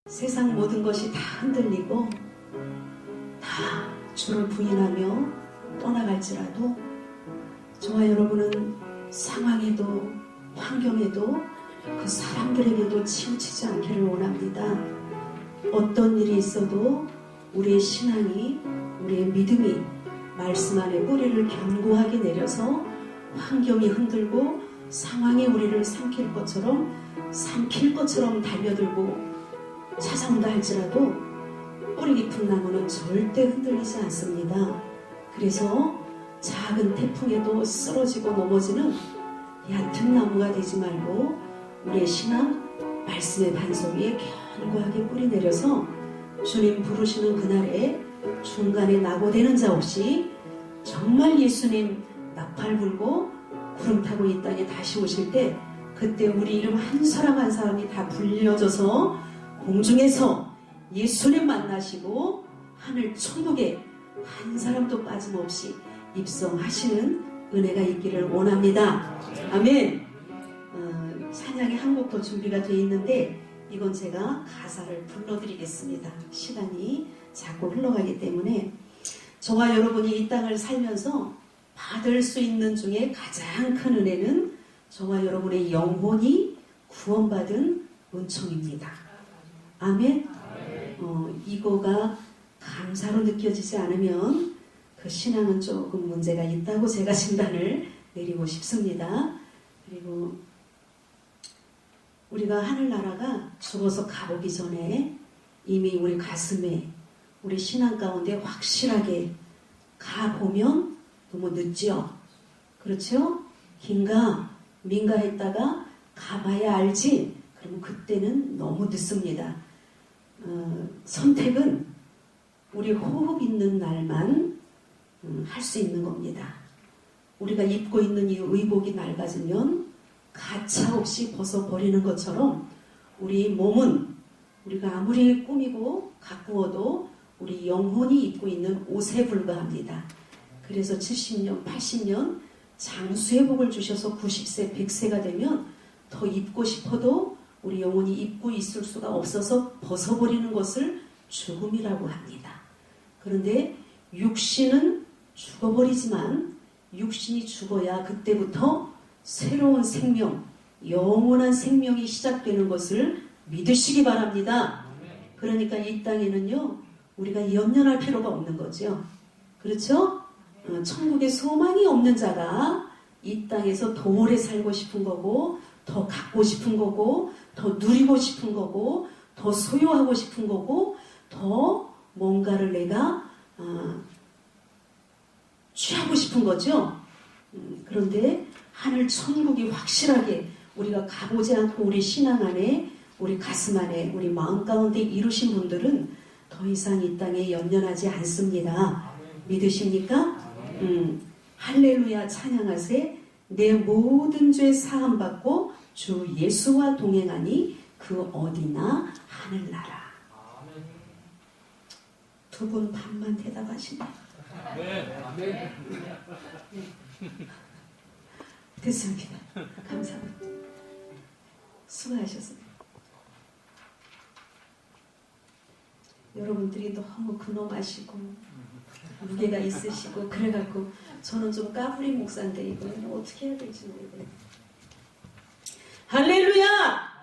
세상 모든 것이 다 흔들리고 다 주를 부인하며 떠나갈지라도 저와 여러분은 상황에도 환경에도 그 사람들에게도 치우치지 않기를 원합니다. 어떤 일이 있어도 우리의 신앙이, 우리의 믿음이 말씀 안에 뿌리를 견고하게 내려서 환경이 흔들고 상황이 우리를 삼킬 것처럼 달려들고 찾아온다 할지라도 뿌리 깊은 나무는 절대 흔들리지 않습니다. 그래서 작은 태풍에도 쓰러지고 넘어지는 얕은 나무가 되지 말고 우리의 신앙, 말씀의 반석 위에 견고하게 뿌리 내려서 주님 부르시는 그날에 중간에 낙오되는 자 없이 정말 예수님 나팔 불고 구름 타고 이 땅에 다시 오실 때 그때 우리 이름 한 사람 한 사람이 다 불려져서 공중에서 예수님 만나시고 하늘 천국에 한 사람도 빠짐없이 입성하시는 은혜가 있기를 원합니다. 아멘. 찬양이 한 곡 더 준비가 되어 있는데 이건 제가 가사를 불러드리겠습니다. 시간이 자꾸 흘러가기 때문에 저와 여러분이 이 땅을 살면서 받을 수 있는 중에 가장 큰 은혜는 저와 여러분의 영혼이 구원받은 은총입니다. 아멘. 이거가 감사로 느껴지지 않으면 그 신앙은 조금 문제가 있다고 제가 진단을 내리고 싶습니다. 그리고 우리가 하늘나라가 죽어서 가보기 전에 이미 우리 가슴에 우리 신앙 가운데 확실하게 가보면 너무 늦죠. 그렇죠? 긴가 민가 했다가 가봐야 알지. 그러면 그때는 너무 늦습니다. 선택은 우리 호흡 있는 날만 할 수 있는 겁니다. 우리가 입고 있는 이 의복이 낡아지면 가차없이 벗어버리는 것처럼 우리 몸은 우리가 아무리 꾸미고 가꾸어도 우리 영혼이 입고 있는 옷에 불과합니다. 그래서 70년, 80년 장수의 복을 주셔서 90세, 100세가 되면 더 입고 싶어도 우리 영혼이 입고 있을 수가 없어서 벗어버리는 것을 죽음이라고 합니다. 그런데 육신은 죽어버리지만 육신이 죽어야 그때부터 새로운 생명, 영원한 생명이 시작되는 것을 믿으시기 바랍니다. 그러니까 이 땅에는요, 우리가 연연할 필요가 없는 거죠. 그렇죠? 천국에 소망이 없는 자가 이 땅에서 더 오래 살고 싶은 거고, 더 갖고 싶은 거고, 더 누리고 싶은 거고, 더 소유하고 싶은 거고, 더 뭔가를 내가 취하고 싶은 거죠. 그런데 하늘 천국이 확실하게 우리가 가보지 않고 우리 신앙 안에, 우리 가슴 안에, 우리 마음 가운데 이루신 분들은 더 이상 이 땅에 연연하지 않습니다. 믿으십니까? 할렐루야 찬양하세. 내 모든 죄 사함받고 주 예수와 동행하니 그 어디나 하늘나라. 두 분 반만 대답하시네. 네. 됐습니다. 감사합니다. 수고하셨습니다. 여러분들이 너무 근엄하시고 무게가 있으시고 그래갖고 저는 좀 까불인 목사인데 이거는 어떻게 해야 될지 모르겠어요. 할렐루야!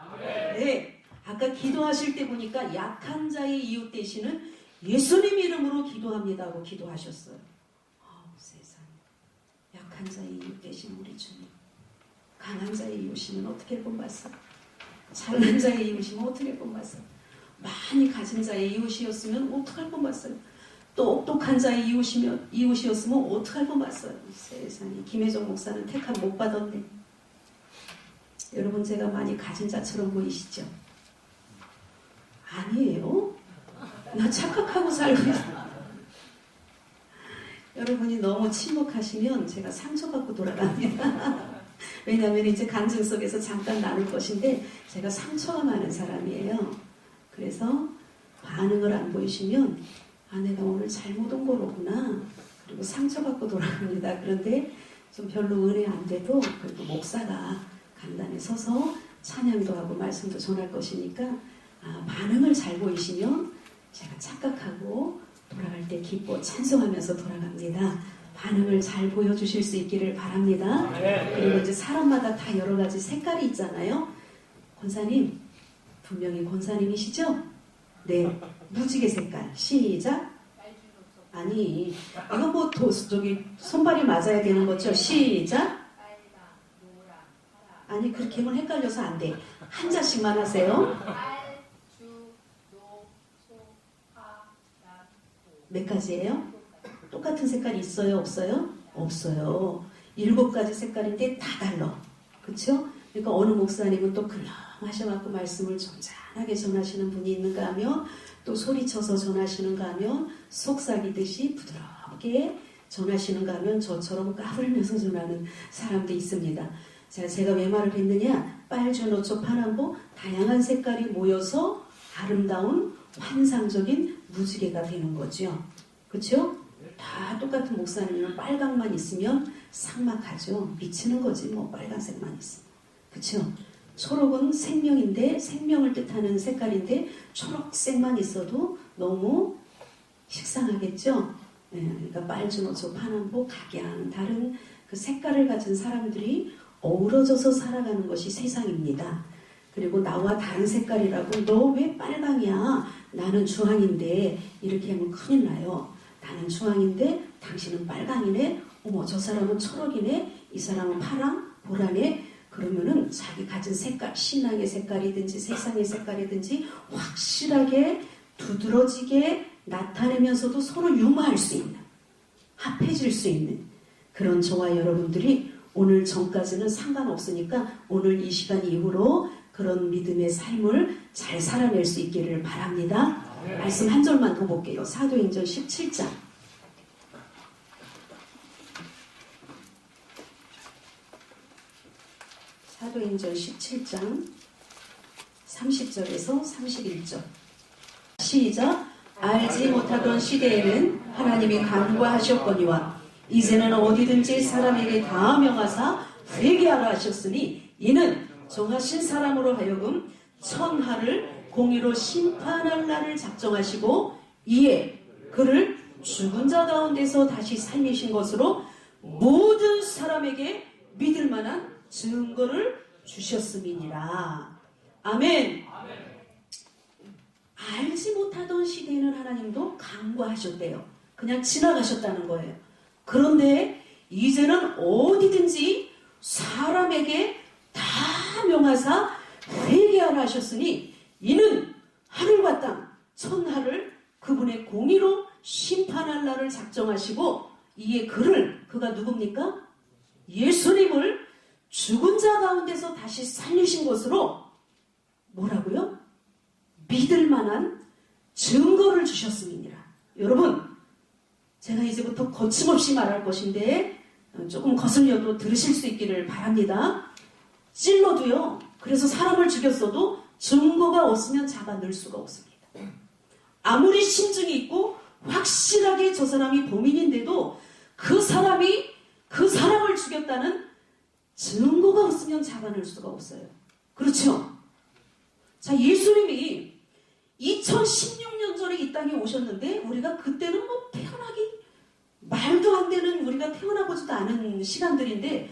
네, 아까 기도하실 때 보니까 약한 자의 이웃 되시는 예수님 이름으로 기도합니다고 기도하셨어요. 세상에. 약한 자의 이웃 되신 우리 주님. 강한 자의 이웃이면 어떻게 본받았어? 잘난 자의 이웃이면 어떻게 본받았어? 많이 가진 자의 이웃이었으면 어떡할 뻔봤어요. 똑똑한 자의 이웃이었으면 어떡할 뻔봤어요. 세상에. 김혜정 목사는 택함 못 받았네. 여러분 제가 많이 가진 자처럼 보이시죠? 아니에요. 나 착각하고 살고 있어요. 여러분이 너무 침묵하시면 제가 상처받고 돌아갑니다. 왜냐하면 이제 간증 속에서 잠깐 나눌 것인데 제가 상처가 많은 사람이에요. 그래서 반응을 안 보이시면 내가 오늘 잘못 온 거로구나. 그리고 상처받고 돌아갑니다. 그런데 좀 별로 은혜 안 돼도 그래도 목사가 간단히 서서 찬양도 하고 말씀도 전할 것이니까 반응을 잘 보이시면 제가 착각하고 돌아갈 때 기뻐 찬송하면서 돌아갑니다. 반응을 잘 보여주실 수 있기를 바랍니다. 그리고 이제 사람마다 다 여러 가지 색깔이 있잖아요. 권사님, 분명히 권사님이시죠? 네, 무지개 색깔. 시작. 아니, 이거 뭐 저기 손발이 맞아야 되는 거죠? 시작. 아니, 그렇게 하면 헷갈려서 안 돼. 한 자씩만 하세요. 몇 가지예요? 똑같은 색깔이 있어요? 없어요? 없어요. 7가지 색깔인데 다 달라. 그렇죠? 그러니까 어느 목사님은 또 근엄하셔갖고 말씀을 점잖하게 전하시는 분이 있는가 하면 또 소리쳐서 전하시는가 하면 속삭이듯이 부드럽게 전하시는가 하면 저처럼 까불면서 전하는 사람도 있습니다. 자, 제가 왜 말을 했느냐? 빨주, 노초, 파남보 다양한 색깔이 모여서 아름다운 환상적인 무지개가 되는 거죠. 그렇죠? 다 똑같은 목사님은 빨강만 있으면 삭막하죠. 미치는 거지 뭐 빨간색만 있으면. 그렇죠? 초록은 생명인데 생명을 뜻하는 색깔인데 초록색만 있어도 너무 식상하겠죠. 예, 그러니까 빨주, 노초, 파남보 각양 다른 그 색깔을 가진 사람들이 어우러져서 살아가는 것이 세상입니다. 그리고 나와 다른 색깔이라고 너 왜 빨강이야? 나는 주황인데 이렇게 하면 큰일 나요. 나는 주황인데 당신은 빨강이네. 어머 저 사람은 초록이네. 이 사람은 파랑, 보라네. 그러면은 자기 가진 색깔, 신앙의 색깔이든지 세상의 색깔이든지 확실하게 두드러지게 나타내면서도 서로 융화할 수 있는, 합해질 수 있는 그런 저와 여러분들이 오늘 전까지는 상관없으니까 오늘 이 시간 이후로 그런 믿음의 삶을 잘 살아낼 수 있기를 바랍니다. 말씀 한 절만 더 볼게요. 사도행전 17장. 사도행전 17장 30절에서 31절. 시작. 알지 못하던 시대에는 하나님이 간구하셨거니와 이제는 어디든지 사람에게 다 명하사 회개하라 하셨으니 이는 정하신 사람으로 하여금 천하를 공의로 심판할 날을 작정하시고 이에 그를 죽은 자 가운데서 다시 살리신 것으로 모든 사람에게 믿을 만한 증거를 주셨음이니라. 아멘. 알지 못하던 시대에는 하나님도 간구하셨대요. 그냥 지나가셨다는 거예요. 그런데 이제는 어디든지 사람에게 다 명하사 회개하라 하셨으니 이는 하늘과 땅 천하를 그분의 공의로 심판할 날을 작정하시고 이에 그가 누굽니까? 예수님을 죽은 자 가운데서 다시 살리신 것으로 뭐라고요? 믿을 만한 증거를 주셨음이니라. 여러분, 제가 이제부터 거침없이 말할 것인데 조금 거슬려도 들으실 수 있기를 바랍니다. 찔러도요. 그래서 사람을 죽였어도 증거가 없으면 잡아낼 수가 없습니다. 아무리 심증이 있고 확실하게 저 사람이 범인인데도 그 사람이 그 사람을 죽였다는 증거가 없으면 잡아낼 수가 없어요. 그렇죠? 자, 예수님이 2016년 전에 이 땅에 오셨는데 우리가 그때는 뭐 태어나기 말도 안 되는 우리가 태어나보지도 않은 시간들인데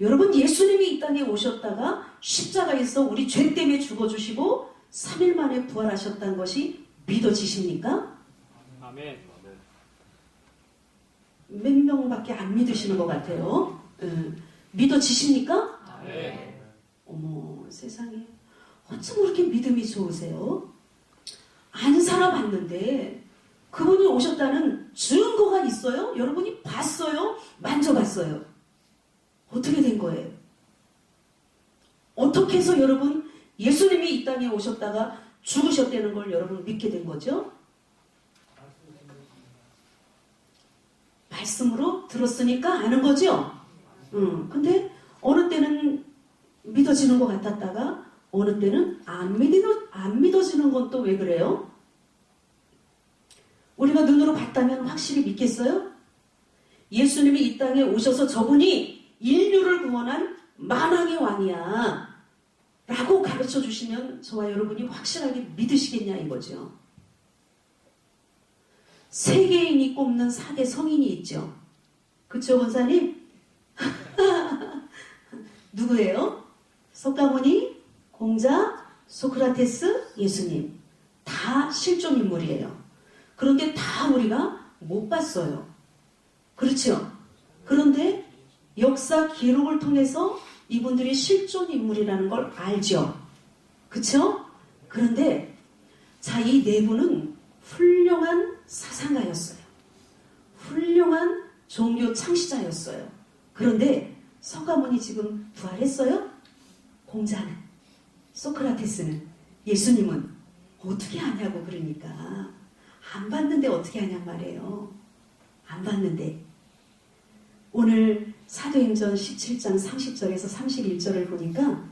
여러분 예수님이 이 땅에 오셨다가 십자가에서 우리 죄 때문에 죽어주시고 3일 만에 부활하셨다는 것이 믿어지십니까? 아멘. 몇 명밖에 안 믿으시는 것 같아요. 믿어지십니까? 네. 어머 세상에 어쩜 그렇게 믿음이 좋으세요? 안 살아봤는데 그분이 오셨다는 증거가 있어요? 여러분이 봤어요? 만져봤어요? 어떻게 된 거예요? 어떻게 해서 여러분 예수님이 이 땅에 오셨다가 죽으셨다는 걸 여러분 믿게 된 거죠? 말씀으로 들었으니까 아는 거죠? 근데 어느 때는 믿어지는 것 같았다가 어느 때는 안 믿어지는 건 또 왜 그래요? 우리가 눈으로 봤다면 확실히 믿겠어요? 예수님이 이 땅에 오셔서 저분이 인류를 구원한 만왕의 왕이야. 라고 가르쳐 주시면 저와 여러분이 확실하게 믿으시겠냐 이거죠. 세계인이 꼽는 4대 성인이 있죠. 그쵸, 권사님? 누구예요? 석가모니, 공자, 소크라테스, 예수님. 다 실존 인물이에요. 그런데 다 우리가 못 봤어요. 그렇죠? 그런데 역사 기록을 통해서 이분들이 실존 인물이라는 걸 알죠. 그쵸? 그런데 자, 이 네 분은 훌륭한 사상가였어요. 훌륭한 종교 창시자였어요. 그런데 석가모니 지금 부활했어요? 공자는, 소크라테스는, 예수님은 어떻게 아냐고. 그러니까 안 봤는데 어떻게 아냔 말이에요. 안 봤는데. 오늘 사도행전 17장 30절에서 31절을 보니까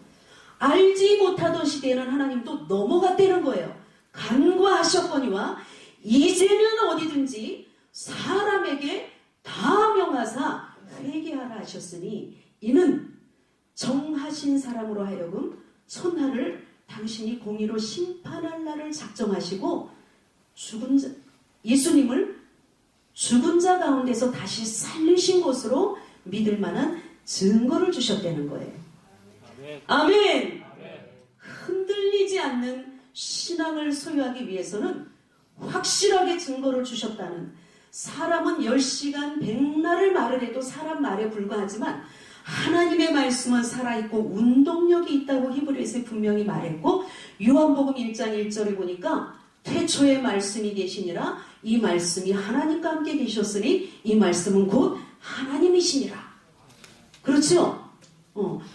알지 못하던 시대에는 하나님도 넘어갔다는 거예요. 간과하셨거니와 이제는 어디든지 사람에게 다 명하사 회개하라 하셨으니 이는 정하신 사람으로 하여금 천하를 당신이 공의로 심판할 날을 작정하시고 예수님을 죽은 자 가운데서 다시 살리신 것으로 믿을 만한 증거를 주셨다는 거예요. 아멘. 흔들리지 않는 신앙을 소유하기 위해서는 확실하게 증거를 주셨다는, 사람은 10시간 백날을 말을 해도 사람 말에 불과하지만 하나님의 말씀은 살아있고 운동력이 있다고 히브리서에 분명히 말했고, 요한복음 1장 1절에 보니까 태초에 말씀이 계시니라 이 말씀이 하나님과 함께 계셨으니 이 말씀은 곧 하나님이시니라. 그렇죠?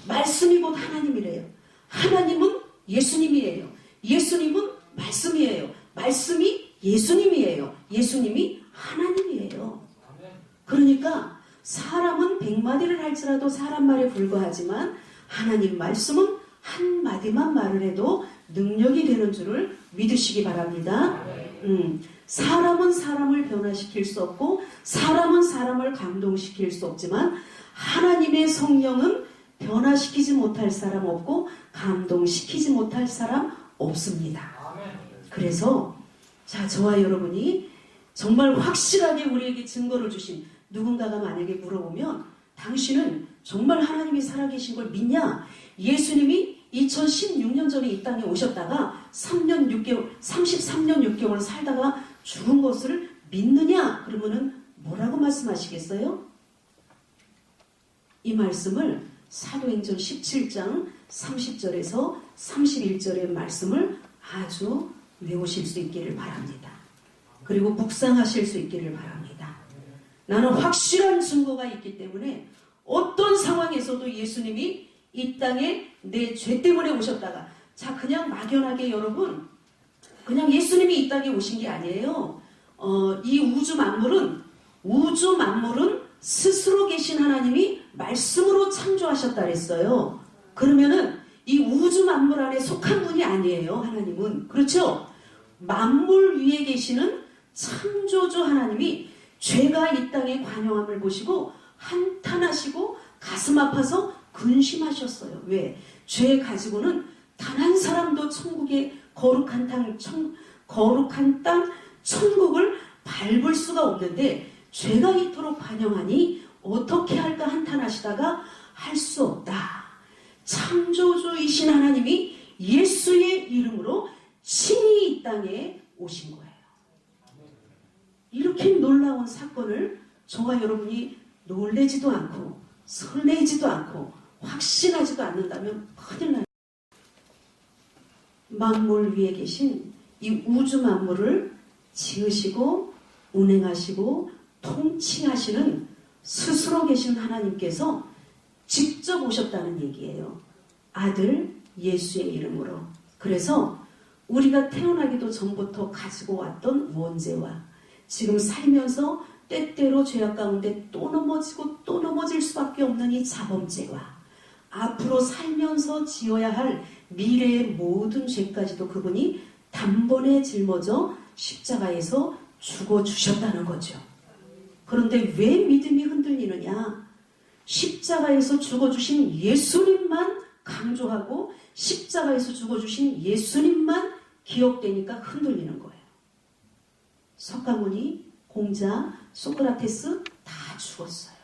말씀이 곧 하나님이래요. 하나님은 예수님이에요. 예수님은 말씀이에요. 말씀이 예수님이에요. 예수님이 하나님이에요. 그러니까 사람은 100마디를 할지라도 사람 말에 불과하지만 하나님 말씀은 한마디만 말을 해도 능력이 되는 줄을 믿으시기 바랍니다. 사람은 사람을 변화시킬 수 없고 사람은 사람을 감동시킬 수 없지만 하나님의 성령은 변화시키지 못할 사람 없고 감동시키지 못할 사람 없습니다. 그래서 자, 저와 여러분이 정말 확실하게 우리에게 증거를 주신, 누군가가 만약에 물어보면 당신은 정말 하나님이 살아계신 걸 믿냐? 예수님이 2016년 전에 이 땅에 오셨다가 33년 6개월 살다가 죽은 것을 믿느냐? 그러면은 뭐라고 말씀하시겠어요? 이 말씀을 사도행전 17장 30절에서 31절의 말씀을 아주 외우실 수 있기를 바랍니다. 그리고 묵상하실 수 있기를 바랍니다. 나는 확실한 증거가 있기 때문에 어떤 상황에서도 예수님이 이 땅에 내 죄 때문에 오셨다가, 자, 그냥 막연하게 여러분, 그냥 예수님이 이 땅에 오신 게 아니에요. 이 우주 만물은 스스로 계신 하나님이 말씀으로 창조하셨다 그랬어요. 그러면은 이 우주 만물 안에 속한 분이 아니에요, 하나님은. 그렇죠? 만물 위에 계시는 창조주 하나님이 죄가 이 땅에 관영함을 보시고 한탄하시고 가슴 아파서 근심하셨어요. 왜? 죄 가지고는 단 한 사람도 천국의 거룩한 땅 천국을 밟을 수가 없는데 죄가 이토록 관영하니 어떻게 할까 한탄하시다가 할 수 없다. 창조주이신 하나님이 예수의 이름으로 친히 이 땅에 오신 거예요. 이렇게 놀라운 사건을 저와 여러분이 놀래지도 않고 설레지도 않고 확신하지도 않는다면 큰일 나요. 만물 위에 계신 이 우주 만물을 지으시고 운행하시고 통치하시는 스스로 계신 하나님께서 직접 오셨다는 얘기예요. 아들 예수의 이름으로. 그래서 우리가 태어나기도 전부터 가지고 왔던 원죄와 지금 살면서 때때로 죄악 가운데 또 넘어지고 또 넘어질 수밖에 없는 이 자범죄와 앞으로 살면서 지어야 할 미래의 모든 죄까지도 그분이 단번에 짊어져 십자가에서 죽어주셨다는 거죠. 그런데 왜 믿음이 흔들리느냐? 십자가에서 죽어주신 예수님만 강조하고 십자가에서 죽어주신 예수님만 기억되니까 흔들리는 거예요. 석가모니, 공자, 소크라테스 다 죽었어요.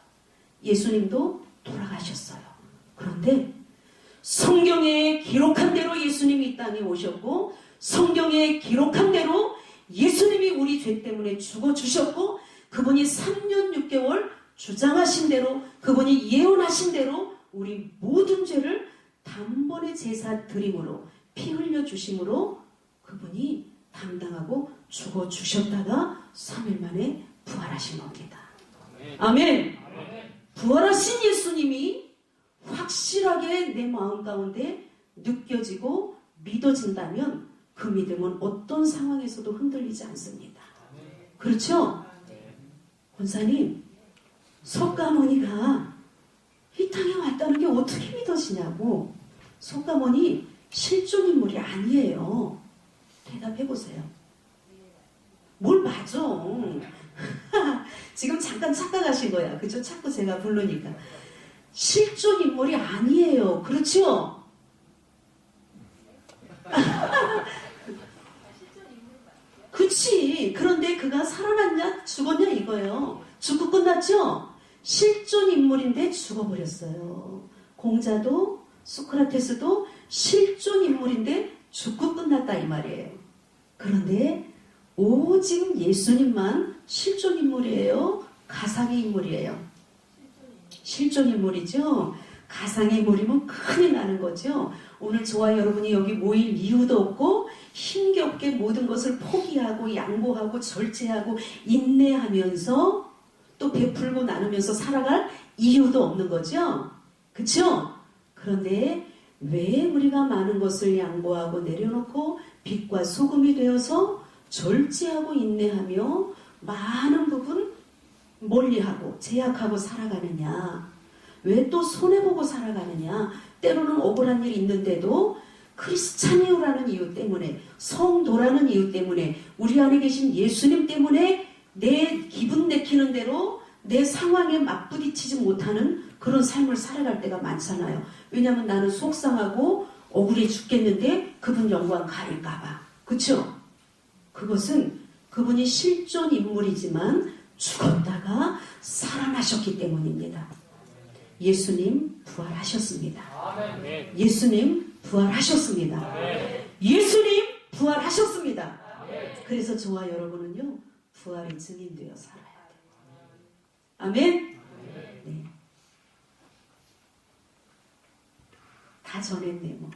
예수님도 돌아가셨어요. 그런데 성경에 기록한 대로 예수님이 이 땅에 오셨고, 성경에 기록한 대로 예수님이 우리 죄 때문에 죽어주셨고, 그분이 3년 6개월 주장하신 대로, 그분이 예언하신 대로 우리 모든 죄를 단번에 제사 드림으로, 피 흘려 주심으로 그분이 담당하고 죽어주셨다가 3일 만에 부활하신 겁니다. 아멘. 부활하신 예수님이 확실하게 내 마음 가운데 느껴지고 믿어진다면 그 믿음은 어떤 상황에서도 흔들리지 않습니다. 그렇죠? 권사님, 석가모니가 이 땅에 왔다는 게 어떻게 믿어지냐고. 석가모니 실존 인물이 아니에요. 대답해보세요. 뭘 맞아. 지금 잠깐 착각하신 거야. 그죠? 자꾸 제가 부르니까. 실존 인물이 아니에요. 그렇죠? 그치. 그런데 그가 살아났냐 죽었냐 이거예요. 죽고 끝났죠? 실존 인물인데 죽어버렸어요. 공자도 소크라테스도 실존 인물인데 죽고 끝났다 이 말이에요. 그런데 오직 예수님만 실존 인물이에요? 가상의 인물이에요? 실존 인물이죠. 가상의 인물이면 큰일 나는 거죠. 오늘 저와 여러분이 여기 모일 이유도 없고 힘겹게 모든 것을 포기하고 양보하고 절제하고 인내하면서 또 베풀고 나누면서 살아갈 이유도 없는 거죠. 그렇죠? 그런데 왜 우리가 많은 것을 양보하고 내려놓고 빛과 소금이 되어서 절제하고 인내하며 많은 부분 멀리하고 제약하고 살아가느냐? 왜 또 손해보고 살아가느냐? 때로는 억울한 일이 있는데도 크리스찬이오라는 이유 때문에, 성도라는 이유 때문에, 우리 안에 계신 예수님 때문에 내 기분 내키는 대로 내 상황에 맞부딪히지 못하는 그런 삶을 살아갈 때가 많잖아요. 왜냐하면 나는 속상하고 억울해 죽겠는데 그분 영광 가릴까봐. 그쵸? 그것은 그분이 실존 인물이지만 죽었다가 살아나셨기 때문입니다. 예수님 부활하셨습니다. 예수님 부활하셨습니다. 예수님 부활하셨습니다. 그래서 저와 여러분은요, 부활의 증인되어 살아야 돼요. 아멘? 네. 다 전했네, 뭐.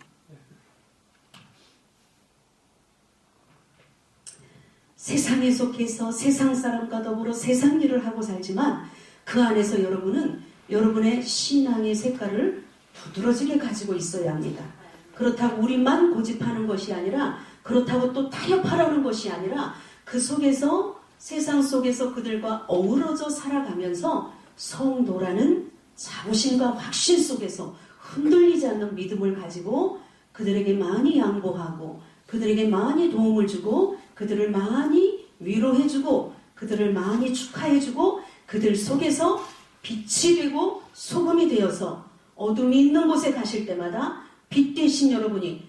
세상에 속해서 세상 사람과 더불어 세상 일을 하고 살지만 그 안에서 여러분은 여러분의 신앙의 색깔을 두드러지게 가지고 있어야 합니다. 그렇다고 우리만 고집하는 것이 아니라, 그렇다고 또 타협하려는 것이 아니라, 그 속에서, 세상 속에서 그들과 어우러져 살아가면서 성도라는 자부심과 확신 속에서 흔들리지 않는 믿음을 가지고 그들에게 많이 양보하고 그들에게 많이 도움을 주고 그들을 많이 위로해주고 그들을 많이 축하해주고 그들 속에서 빛이 되고 소금이 되어서 어둠이 있는 곳에 가실 때마다 빛 대신 여러분이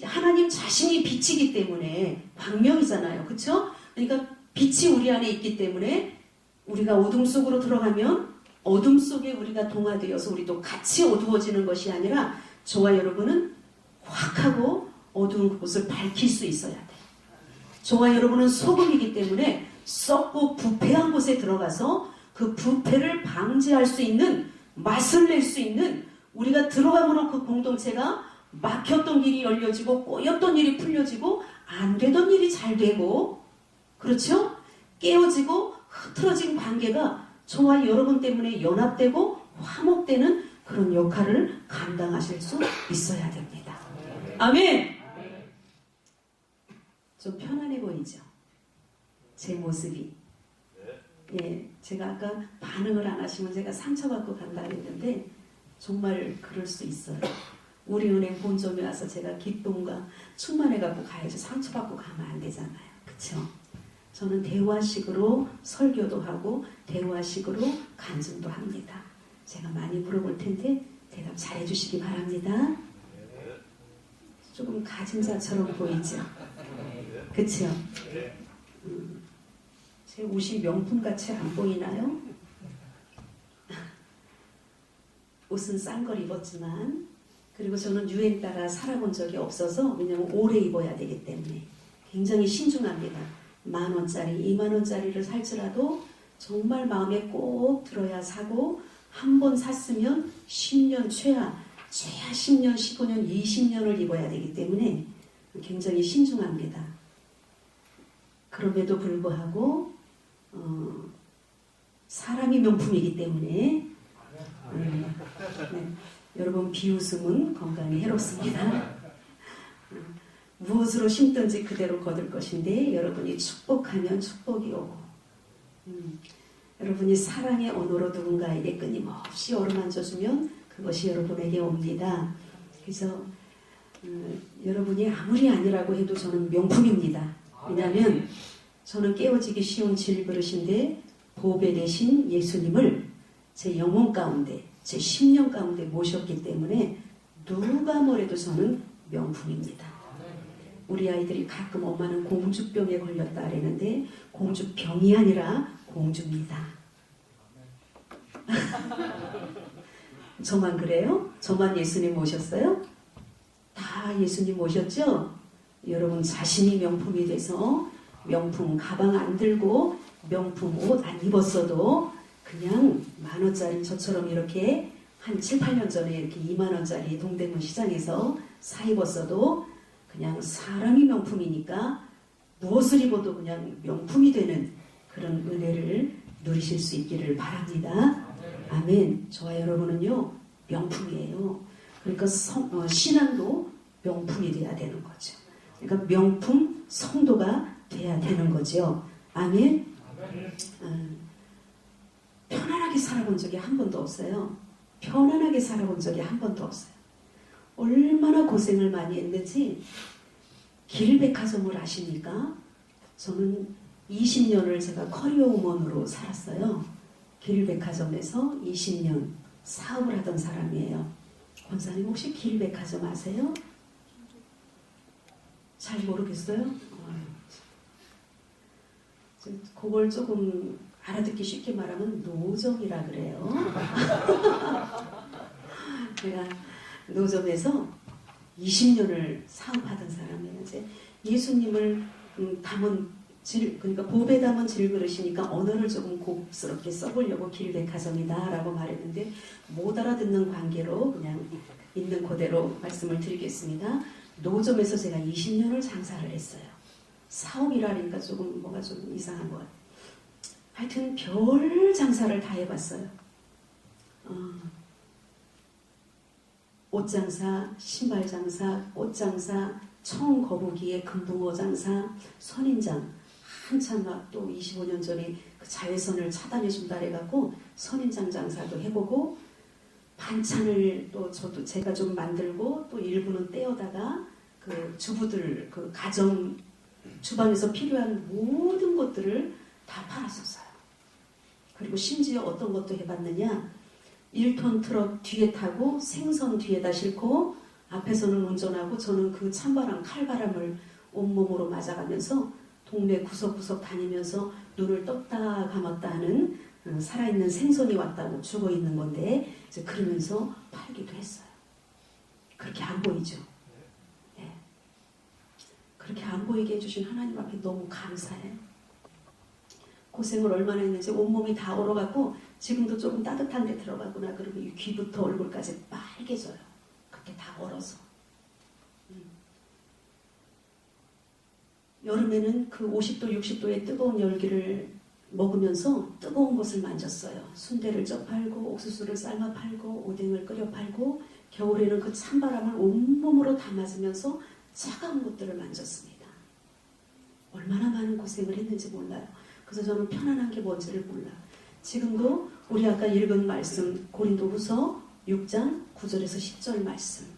하나님 자신이 빛이기 때문에 광명이잖아요. 그렇죠? 그러니까 빛이 우리 안에 있기 때문에 우리가 어둠 속으로 들어가면 어둠 속에 우리가 동화되어서 우리도 같이 어두워지는 것이 아니라 저와 여러분은 확 하고 어두운 그곳을 밝힐 수 있어야 돼요. 저와 여러분은 소금이기 때문에 썩고 부패한 곳에 들어가서 그 부패를 방지할 수 있는, 맛을 낼 수 있는, 우리가 들어가면 그 공동체가 막혔던 길이 열려지고 꼬였던 일이 풀려지고 안 되던 일이 잘 되고, 그렇죠? 깨어지고 흐트러진 관계가 저와 여러분 때문에 연합되고 화목되는 그런 역할을 감당하실 수 있어야 됩니다. 아멘! 좀 편안해 보이죠? 제 모습이. 예, 제가 아까 반응을 안 하시면 제가 상처받고 간다 했는데 정말 그럴 수 있어요. 우리 은행 본점에 와서 제가 기쁨과 충만해갖고 가야지 상처받고 가면 안 되잖아요. 그쵸? 저는 대화식으로 설교도 하고 대화식으로 간증도 합니다. 제가 많이 물어볼 텐데 대답 잘 해주시기 바랍니다. 조금 가진 자처럼 보이죠? 그쵸? 제 옷이 명품같이 안 보이나요? 옷은 싼 걸 입었지만, 그리고 저는 유행 따라 살아본 적이 없어서, 왜냐면 오래 입어야 되기 때문에 굉장히 신중합니다. 10,000원짜리, 20,000원짜리를 살지라도 정말 마음에 꼭 들어야 사고, 한 번 샀으면 10년 최하 10년, 15년, 20년을 입어야 되기 때문에 굉장히 신중합니다. 그럼에도 불구하고 사람이 명품이기 때문에 네, 여러분 비웃음은 건강에 해롭습니다. 무엇으로 심든지 그대로 거둘 것인데 여러분이 축복하면 축복이 오고 여러분이 사랑의 언어로 누군가에게 끊임없이 어루만져주면 그것이 여러분에게 옵니다. 그래서 여러분이 아무리 아니라고 해도 저는 명품입니다. 왜냐하면 저는 깨어지기 쉬운 질그릇인데 보배 되신 예수님을 제 영혼 가운데, 제 10년 가운데 모셨기 때문에 누가 뭐래도 저는 명품입니다. 우리 아이들이 가끔 엄마는 공주병에 걸렸다 그러는데 공주병이 아니라 공주입니다. 저만 그래요? 저만 예수님 모셨어요? 다 예수님 모셨죠? 여러분 자신이 명품이 돼서 명품 가방 안 들고 명품 옷 안 입었어도 그냥 10,000원짜리 저처럼 이렇게 한 7, 8년 전에 이렇게 20,000원짜리 동대문 시장에서 사 입었어도 그냥 사람이 명품이니까 무엇을 입어도 그냥 명품이 되는 그런 은혜를 누리실 수 있기를 바랍니다. 아멘. 저와 여러분은요 명품이에요. 그러니까 신앙도 명품이 돼야 되는 거죠. 그러니까 명품 성도가 돼야 되는 거죠. 아멘. 편안하게 살아본 적이 한 번도 없어요. 편안하게 살아본 적이 한 번도 없어요. 얼마나 고생을 많이 했는지 길백화점을 아십니까? 저는 20년을 제가 커리어우먼으로 살았어요. 길백화점에서 20년 사업을 하던 사람이에요. 권사님 혹시 길백화점 아세요? 잘 모르겠어요? 그걸 조금 알아듣기 쉽게 말하면 노점이라 그래요. 제가 노점에서 20년을 사업하던 사람이에요. 이제 예수님을 담은 그러니까 보배 담은 질그릇이니까 언어를 조금 곱스럽게 써보려고 길백화점이다 라고 말했는데 못 알아듣는 관계로 그냥 있는 그대로 말씀을 드리겠습니다. 노점에서 제가 20년을 장사를 했어요. 사업이라니까 조금 뭐가 좀 이상한 것 같아요. 하여튼 별 장사를 다 해봤어요. 옷장사, 신발장사, 꽃장사, 청거북이의 금붕어 장사, 선인장 한참 막 또 25년 전에 그 자외선을 차단해 준다 해갖고 선인장 장사도 해보고 반찬을 또 저도 제가 좀 만들고 또 일부는 떼어다가 그 주부들 그 가정 주방에서 필요한 모든 것들을 다 팔았었어요. 그리고 심지어 어떤 것도 해봤느냐 1톤 트럭 뒤에 타고 생선 뒤에다 싣고 앞에서는 운전하고 저는 그 찬바람 칼바람을 온몸으로 맞아가면서 동네 구석구석 다니면서 눈을 떴다 감았다 하는 살아있는 생선이 왔다고 죽어있는 건데 이제 그러면서 팔기도 했어요. 그렇게 안 보이죠? 네. 그렇게 안 보이게 해주신 하나님 앞에 너무 감사해요. 고생을 얼마나 했는지 온몸이 다 얼어가고 지금도 조금 따뜻한 데 들어가구나 그러면 이 귀부터 얼굴까지 빨개져요. 그렇게 다 얼어서. 여름에는 그 50도, 60도의 뜨거운 열기를 먹으면서 뜨거운 것을 만졌어요. 순대를 쪄 팔고 옥수수를 삶아 팔고 오뎅을 끓여 팔고 겨울에는 그 찬바람을 온몸으로 다 맞으면서 차가운 것들을 만졌습니다. 얼마나 많은 고생을 했는지 몰라요. 그래서 저는 편안한 게 뭔지를 몰라. 지금도 우리 아까 읽은 말씀 고린도후서 6장 9절에서 10절 말씀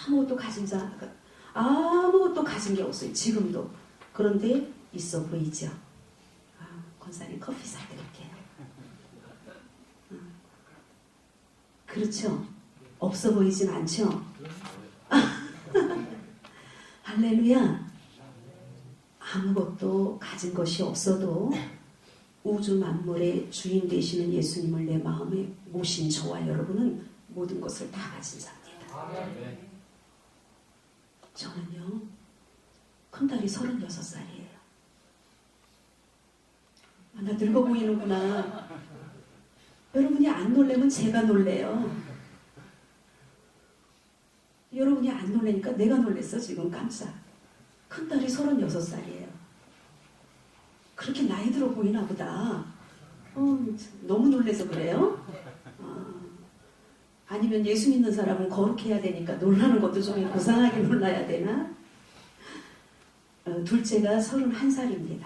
아무것도 가진 게 없어요. 지금도. 그런데 있어 보이죠? 권사님 커피 사드릴게요. 그렇죠? 없어 보이진 않죠? 할렐루야. 아무것도 가진 것이 없어도 우주 만물의 주인 되시는 예수님을 내 마음에 모신 저와 여러분은 모든 것을 다 가진 자입니다. 저는요, 큰딸이 36살이에요. 나 늙어 보이는구나. 여러분이 안 놀래면 제가 놀래요. 여러분이 안 놀래니까 내가 놀랬어, 지금 깜짝. 큰딸이 36살이에요. 그렇게 나이 들어 보이나 보다. 너무 놀래서 그래요? 아니면 예수 믿는 사람은 거룩해야 되니까 놀라는 것도 좀 고상하게 놀라야 되나? 둘째가 31살입니다.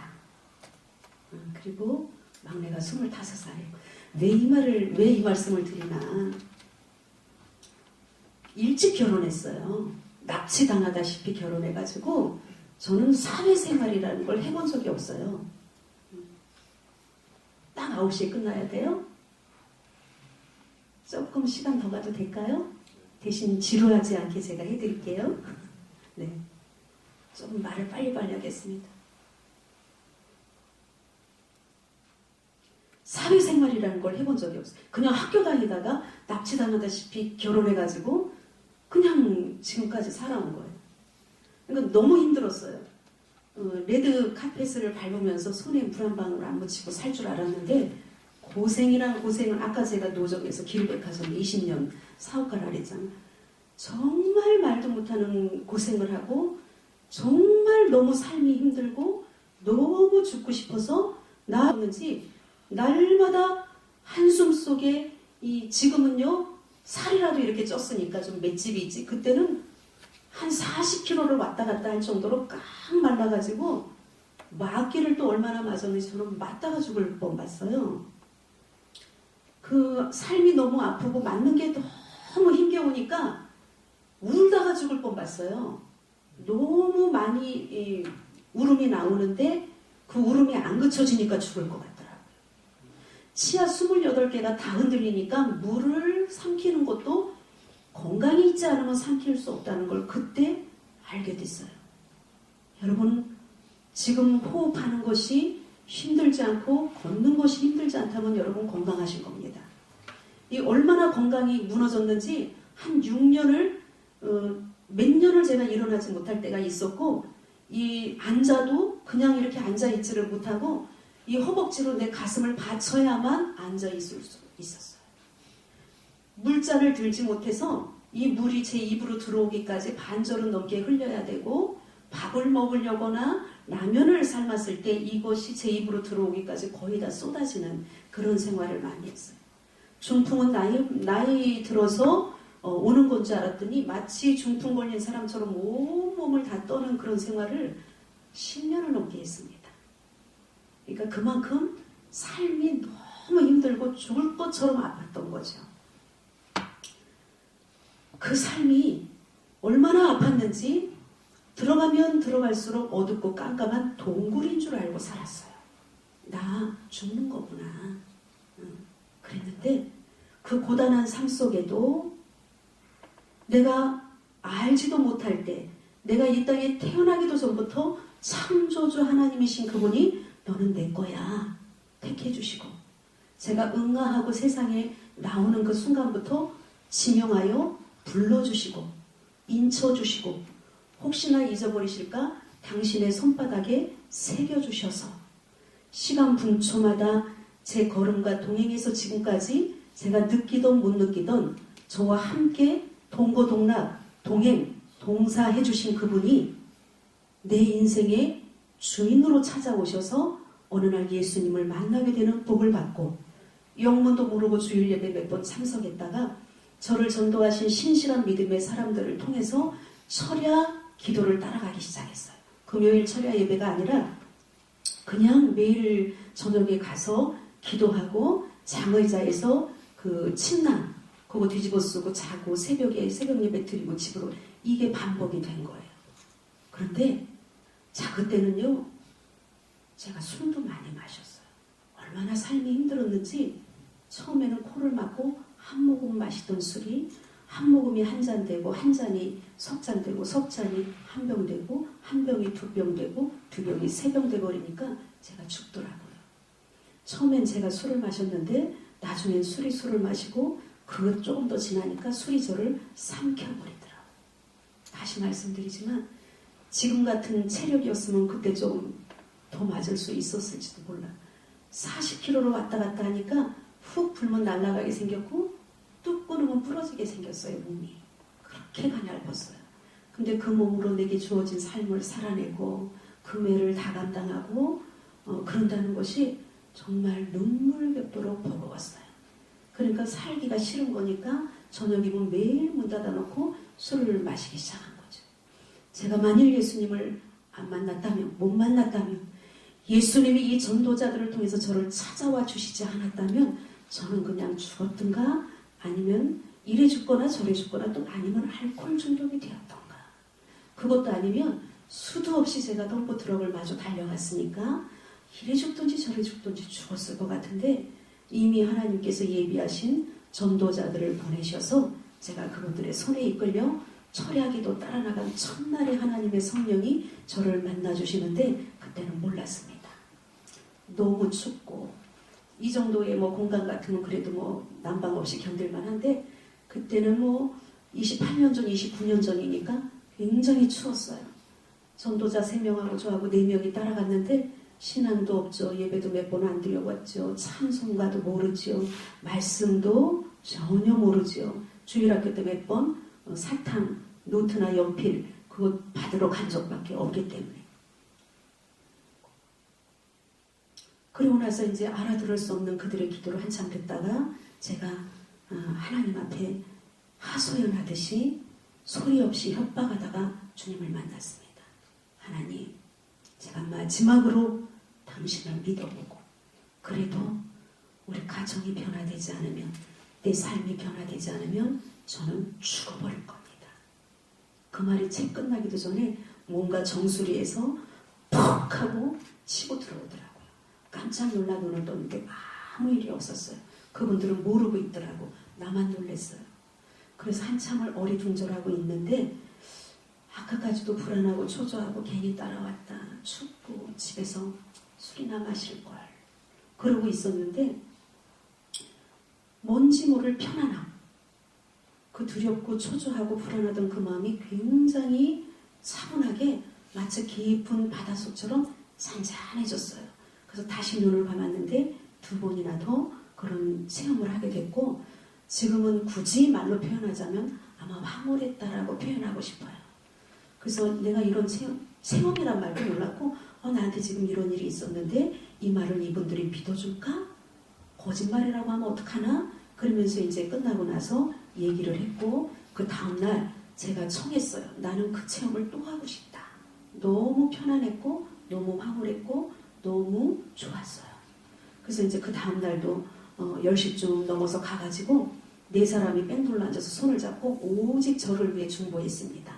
그리고 막내가 25살이에요. 왜 이 말씀을 드리나? 일찍 결혼했어요. 납치당하다시피 결혼해가지고 저는 사회생활이라는 걸 해본 적이 없어요. 딱 9시에 끝나야 돼요. 조금 시간 더 가도 될까요? 대신 지루하지 않게 제가 해드릴게요. 네, 좀 말을 빨리빨리 하겠습니다. 사회생활이라는 걸 해본 적이 없어요. 그냥 학교 다니다가 납치당하다시피 결혼해가지고 그냥 지금까지 살아온 거예요. 그러니까 너무 힘들었어요. 레드 카펫을 밟으면서 손에 물 한 방울 안 묻히고 살 줄 알았는데 고생이란 고생은 아까 제가 노정에서 기르백화점 20년 사업가를 하랬잖아요. 정말 말도 못하는 고생을 하고 정말 너무 삶이 힘들고 너무 죽고 싶어서 나았는지 날마다 한숨 속에 지금은요 살이라도 이렇게 쪘으니까 좀 맷집이 있지. 그때는 한 40kg를 왔다 갔다 할 정도로 깡 말라가지고 마귀를 또 얼마나 맞았는지 저는 맞다가 죽을 뻔 봤어요. 그 삶이 너무 아프고 맞는 게 너무 힘겨우니까 울다가 죽을 뻔 봤어요. 너무 많이 울음이 나오는데 그 울음이 안 그쳐지니까 죽을 것 같더라고요. 치아 28개가 다 흔들리니까 물을 삼키는 것도 건강이 있지 않으면 삼킬 수 없다는 걸 그때 알게 됐어요. 여러분, 지금 호흡하는 것이 힘들지 않고 걷는 것이 힘들지 않다면 여러분 건강하신 겁니다. 이 얼마나 건강이 무너졌는지 한 6년을 몇 년을 제가 일어나지 못할 때가 있었고 앉아도 그냥 이렇게 앉아있지를 못하고 이 허벅지로 내 가슴을 받쳐야만 앉아있을 수 있었어요. 물잔을 들지 못해서 이 물이 제 입으로 들어오기까지 반절은 넘게 흘려야 되고 밥을 먹으려거나 라면을 삶았을 때 이것이 제 입으로 들어오기까지 거의 다 쏟아지는 그런 생활을 많이 했어요. 중풍은 나이 들어서 오는 건 줄 알았더니 마치 중풍 걸린 사람처럼 온몸을 다 떠는 그런 생활을 10년을 넘게 했습니다. 그러니까 그만큼 삶이 너무 힘들고 죽을 것처럼 아팠던 거죠. 그 삶이 얼마나 아팠는지 들어가면 들어갈수록 어둡고 깜깜한 동굴인 줄 알고 살았어요. 나 죽는 거구나. 그랬는데 그 고단한 삶 속에도 내가 알지도 못할 때 내가 이 땅에 태어나기도 전부터 창조주 하나님이신 그분이 너는 내 거야 택해 주시고 제가 응아하고 세상에 나오는 그 순간부터 지명하여 불러주시고 인쳐주시고 혹시나 잊어버리실까 당신의 손바닥에 새겨주셔서 시간 분초마다 제 걸음과 동행해서 지금까지 제가 느끼던 못 느끼던 저와 함께 동거동락 동행 동사해 주신 그분이 내 인생의 주인으로 찾아오셔서 어느 날 예수님을 만나게 되는 복을 받고 영문도 모르고 주일 예배 몇 번 참석했다가 저를 전도하신 신실한 믿음의 사람들을 통해서 철야 기도를 따라가기 시작했어요. 금요일 철야 예배가 아니라 그냥 매일 저녁에 가서 기도하고 장의자에서 그 침낭 그거 뒤집어 쓰고 자고 새벽에 새벽 예배 드리고 집으로 이게 반복이 된 거예요. 그런데 그때는요 제가 술도 많이 마셨어요. 얼마나 삶이 힘들었는지 처음에는 코를 막고 한 모금 마시던 술이 한 모금이 한 잔 되고 한 잔이 석 잔 되고 석 잔이 한 병 되고 한 병이 두 병 되고 두 병이 세 병 돼버리니까 제가 죽더라고요. 처음엔 제가 술을 마셨는데 나중엔 술이 술을 마시고 그것 조금 더 지나니까 술이 저를 삼켜버리더라고요. 다시 말씀드리지만 지금 같은 체력이었으면 그때 좀 더 맞을 수 있었을지도 몰라. 40kg로 왔다 갔다 하니까 훅 불면 날아가게 생겼고 뚝 끊으면 부러지게 생겼어요. 몸이. 그렇게 가냘었어요. 근데 그 몸으로 내게 주어진 삶을 살아내고 그 매를 다 감당하고 그런다는 것이 정말 눈물겹도록 버거웠어요. 그러니까 살기가 싫은 거니까 저녁이면 매일 문 닫아놓고 술을 마시기 시작한 거죠. 제가 만일 예수님을 안 만났다면, 못 만났다면, 예수님이 이 전도자들을 통해서 저를 찾아와 주시지 않았다면 저는 그냥 죽었든가 아니면 이래 죽거나 저래 죽거나 또 아니면 알코올 중독이 되었던가, 그것도 아니면 수도 없이 제가 덤프 트럭을 마주 달려갔으니까 이래 죽든지 저래 죽든지 죽었을 것 같은데 이미 하나님께서 예비하신 전도자들을 보내셔서 제가 그분들의 손에 이끌려 철야기도 따라 나간 첫날에 하나님의 성령이 저를 만나주시는데 그때는 몰랐습니다. 너무 춥고 이 정도의 공간 같으면 그래도 난방 없이 견딜만 한데 그때는 28년 전, 29년 전이니까 굉장히 추웠어요. 전도자 3명하고 저하고 4명이 따라갔는데 신앙도 없죠. 예배도 몇 번 안 드려봤죠. 찬송가도 모르죠. 말씀도 전혀 모르죠. 주일학교 때 몇 번 사탕, 노트나 연필 그거 받으러 간 적밖에 없기 때문에. 그리고 나서 이제 알아들을 수 없는 그들의 기도를 한참 듣다가 제가 하나님 앞에 하소연하듯이 소리 없이 협박하다가 주님을 만났습니다. 하나님, 제가 마지막으로 당신을 믿어보고 그래도 우리 가정이 변화되지 않으면, 내 삶이 변화되지 않으면 저는 죽어버릴 겁니다. 그 말이 채 끝나기도 전에 뭔가 정수리에서 퍽 하고 치고 들어오더라고요. 깜짝 놀라 눈을 떴는데 아무 일이 없었어요. 그분들은 모르고 있더라고. 나만 놀랐어요. 그래서 한참을 어리둥절하고 있는데 아까까지도 불안하고 초조하고 괜히 따라왔다, 춥고 집에서 술이나 마실걸 그러고 있었는데 뭔지 모를 편안함, 그 두렵고 초조하고 불안하던 그 마음이 굉장히 차분하게 마치 깊은 바닷속처럼 잔잔해졌어요. 그래서 다시 눈을 감았는데 2번이나 더 그런 체험을 하게 됐고 지금은 굳이 말로 표현하자면 아마 황홀했다라고 표현하고 싶어요. 그래서 내가 이런 체험이란 말도 몰랐고 나한테 지금 이런 일이 있었는데 이 말을 이분들이 믿어줄까? 거짓말이라고 하면 어떡하나? 그러면서 이제 끝나고 나서 얘기를 했고 그 다음날 제가 청했어요. 나는 그 체험을 또 하고 싶다. 너무 편안했고 너무 황홀했고 너무 좋았어요. 그래서 이제 그 다음날도 10시쯤 넘어서 가가지고 4사람이 뺑돌로 앉아서 손을 잡고 오직 저를 위해 중보했습니다.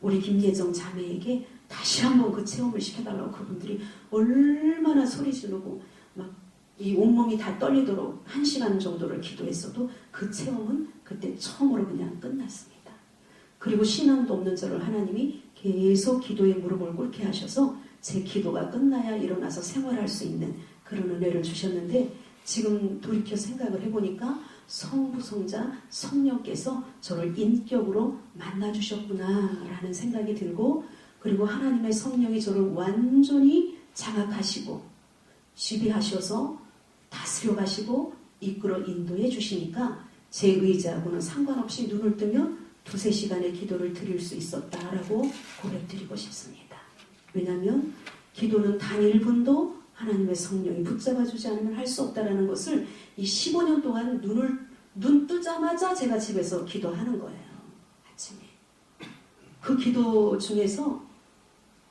우리 김예정 자매에게 다시 한번 그 체험을 시켜달라고 그분들이 얼마나 소리 지르고 막 이 온몸이 다 떨리도록 1시간 정도를 기도했어도 그 체험은 그때 처음으로 그냥 끝났습니다. 그리고 신앙도 없는 저를 하나님이 계속 기도에 무릎을 꿇게 하셔서 제 기도가 끝나야 일어나서 생활할 수 있는 그런 은혜를 주셨는데 지금 돌이켜 생각을 해보니까 성부성자 성령께서 저를 인격으로 만나주셨구나라는 생각이 들고 그리고 하나님의 성령이 저를 완전히 장악하시고 지배하셔서 다스려 가시고 이끌어 인도해 주시니까 제 의지하고는 상관없이 눈을 뜨면 2-3시간의 기도를 드릴 수 있었다라고 고백드리고 싶습니다. 왜냐하면 기도는 단 1분도 하나님의 성령이 붙잡아주지 않으면 할 수 없다는 것을 이 15년 동안 눈 뜨자마자 제가 집에서 기도하는 거예요. 아침에. 그 기도 중에서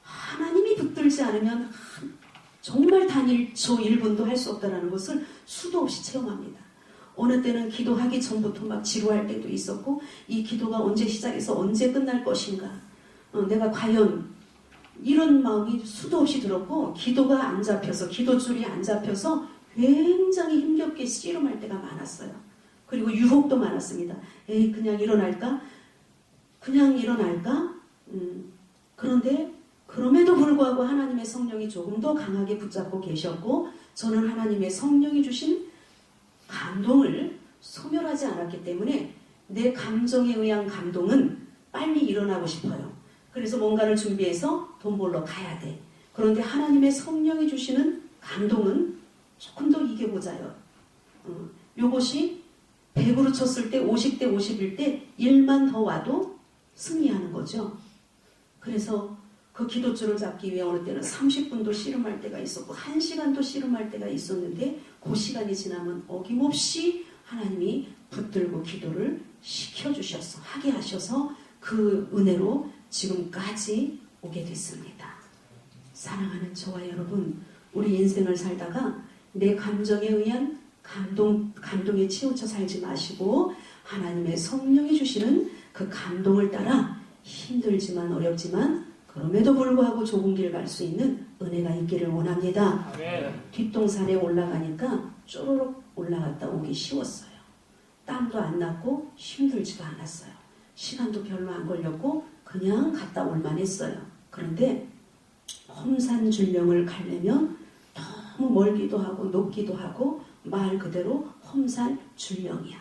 하나님이 붙들지 않으면 정말 단 1초 1분도 할 수 없다는 것을 수도 없이 체험합니다. 어느 때는 기도하기 전부터 막 지루할 때도 있었고 이 기도가 언제 시작해서 언제 끝날 것인가 내가 과연 이런 마음이 수도 없이 들었고 기도가 안 잡혀서 기도줄이 안 잡혀서 굉장히 힘겹게 씨름할 때가 많았어요. 그리고 유혹도 많았습니다. 에이, 그냥 일어날까? 그냥 일어날까? 그런데 그럼에도 불구하고 하나님의 성령이 조금 더 강하게 붙잡고 계셨고, 저는 하나님의 성령이 주신 감동을 소멸하지 않았기 때문에 내 감정에 의한 감동은 빨리 일어나고 싶어요. 그래서 뭔가를 준비해서 돈 벌러 가야 돼. 그런데 하나님의 성령이 주시는 감동은 조금 더 이겨보자요. 요것이 100으로 쳤을 때 50대 50일 때 1만 더 와도 승리하는 거죠. 그래서 그 기도줄을 잡기 위해 어느 때는 30분도 씨름할 때가 있었고 1시간도 씨름할 때가 있었는데, 그 시간이 지나면 어김없이 하나님이 붙들고 기도를 시켜주셔서 하게 하셔서 그 은혜로 지금까지 오게 됐습니다. 사랑하는 저와 여러분, 우리 인생을 살다가 내 감정에 의한 감동에 치우쳐 살지 마시고 하나님의 성령이 주시는 그 감동을 따라 힘들지만 어렵지만 그럼에도 불구하고 좁은 길 갈 수 있는 은혜가 있기를 원합니다. 아멘. 뒷동산에 올라가니까 쪼르륵 올라갔다 오기 쉬웠어요. 땀도 안 났고 힘들지가 않았어요. 시간도 별로 안 걸렸고 그냥 갔다 올만 했어요. 그런데 험산줄령을 가려면 너무 멀기도 하고 높기도 하고 말 그대로 험산줄령이야.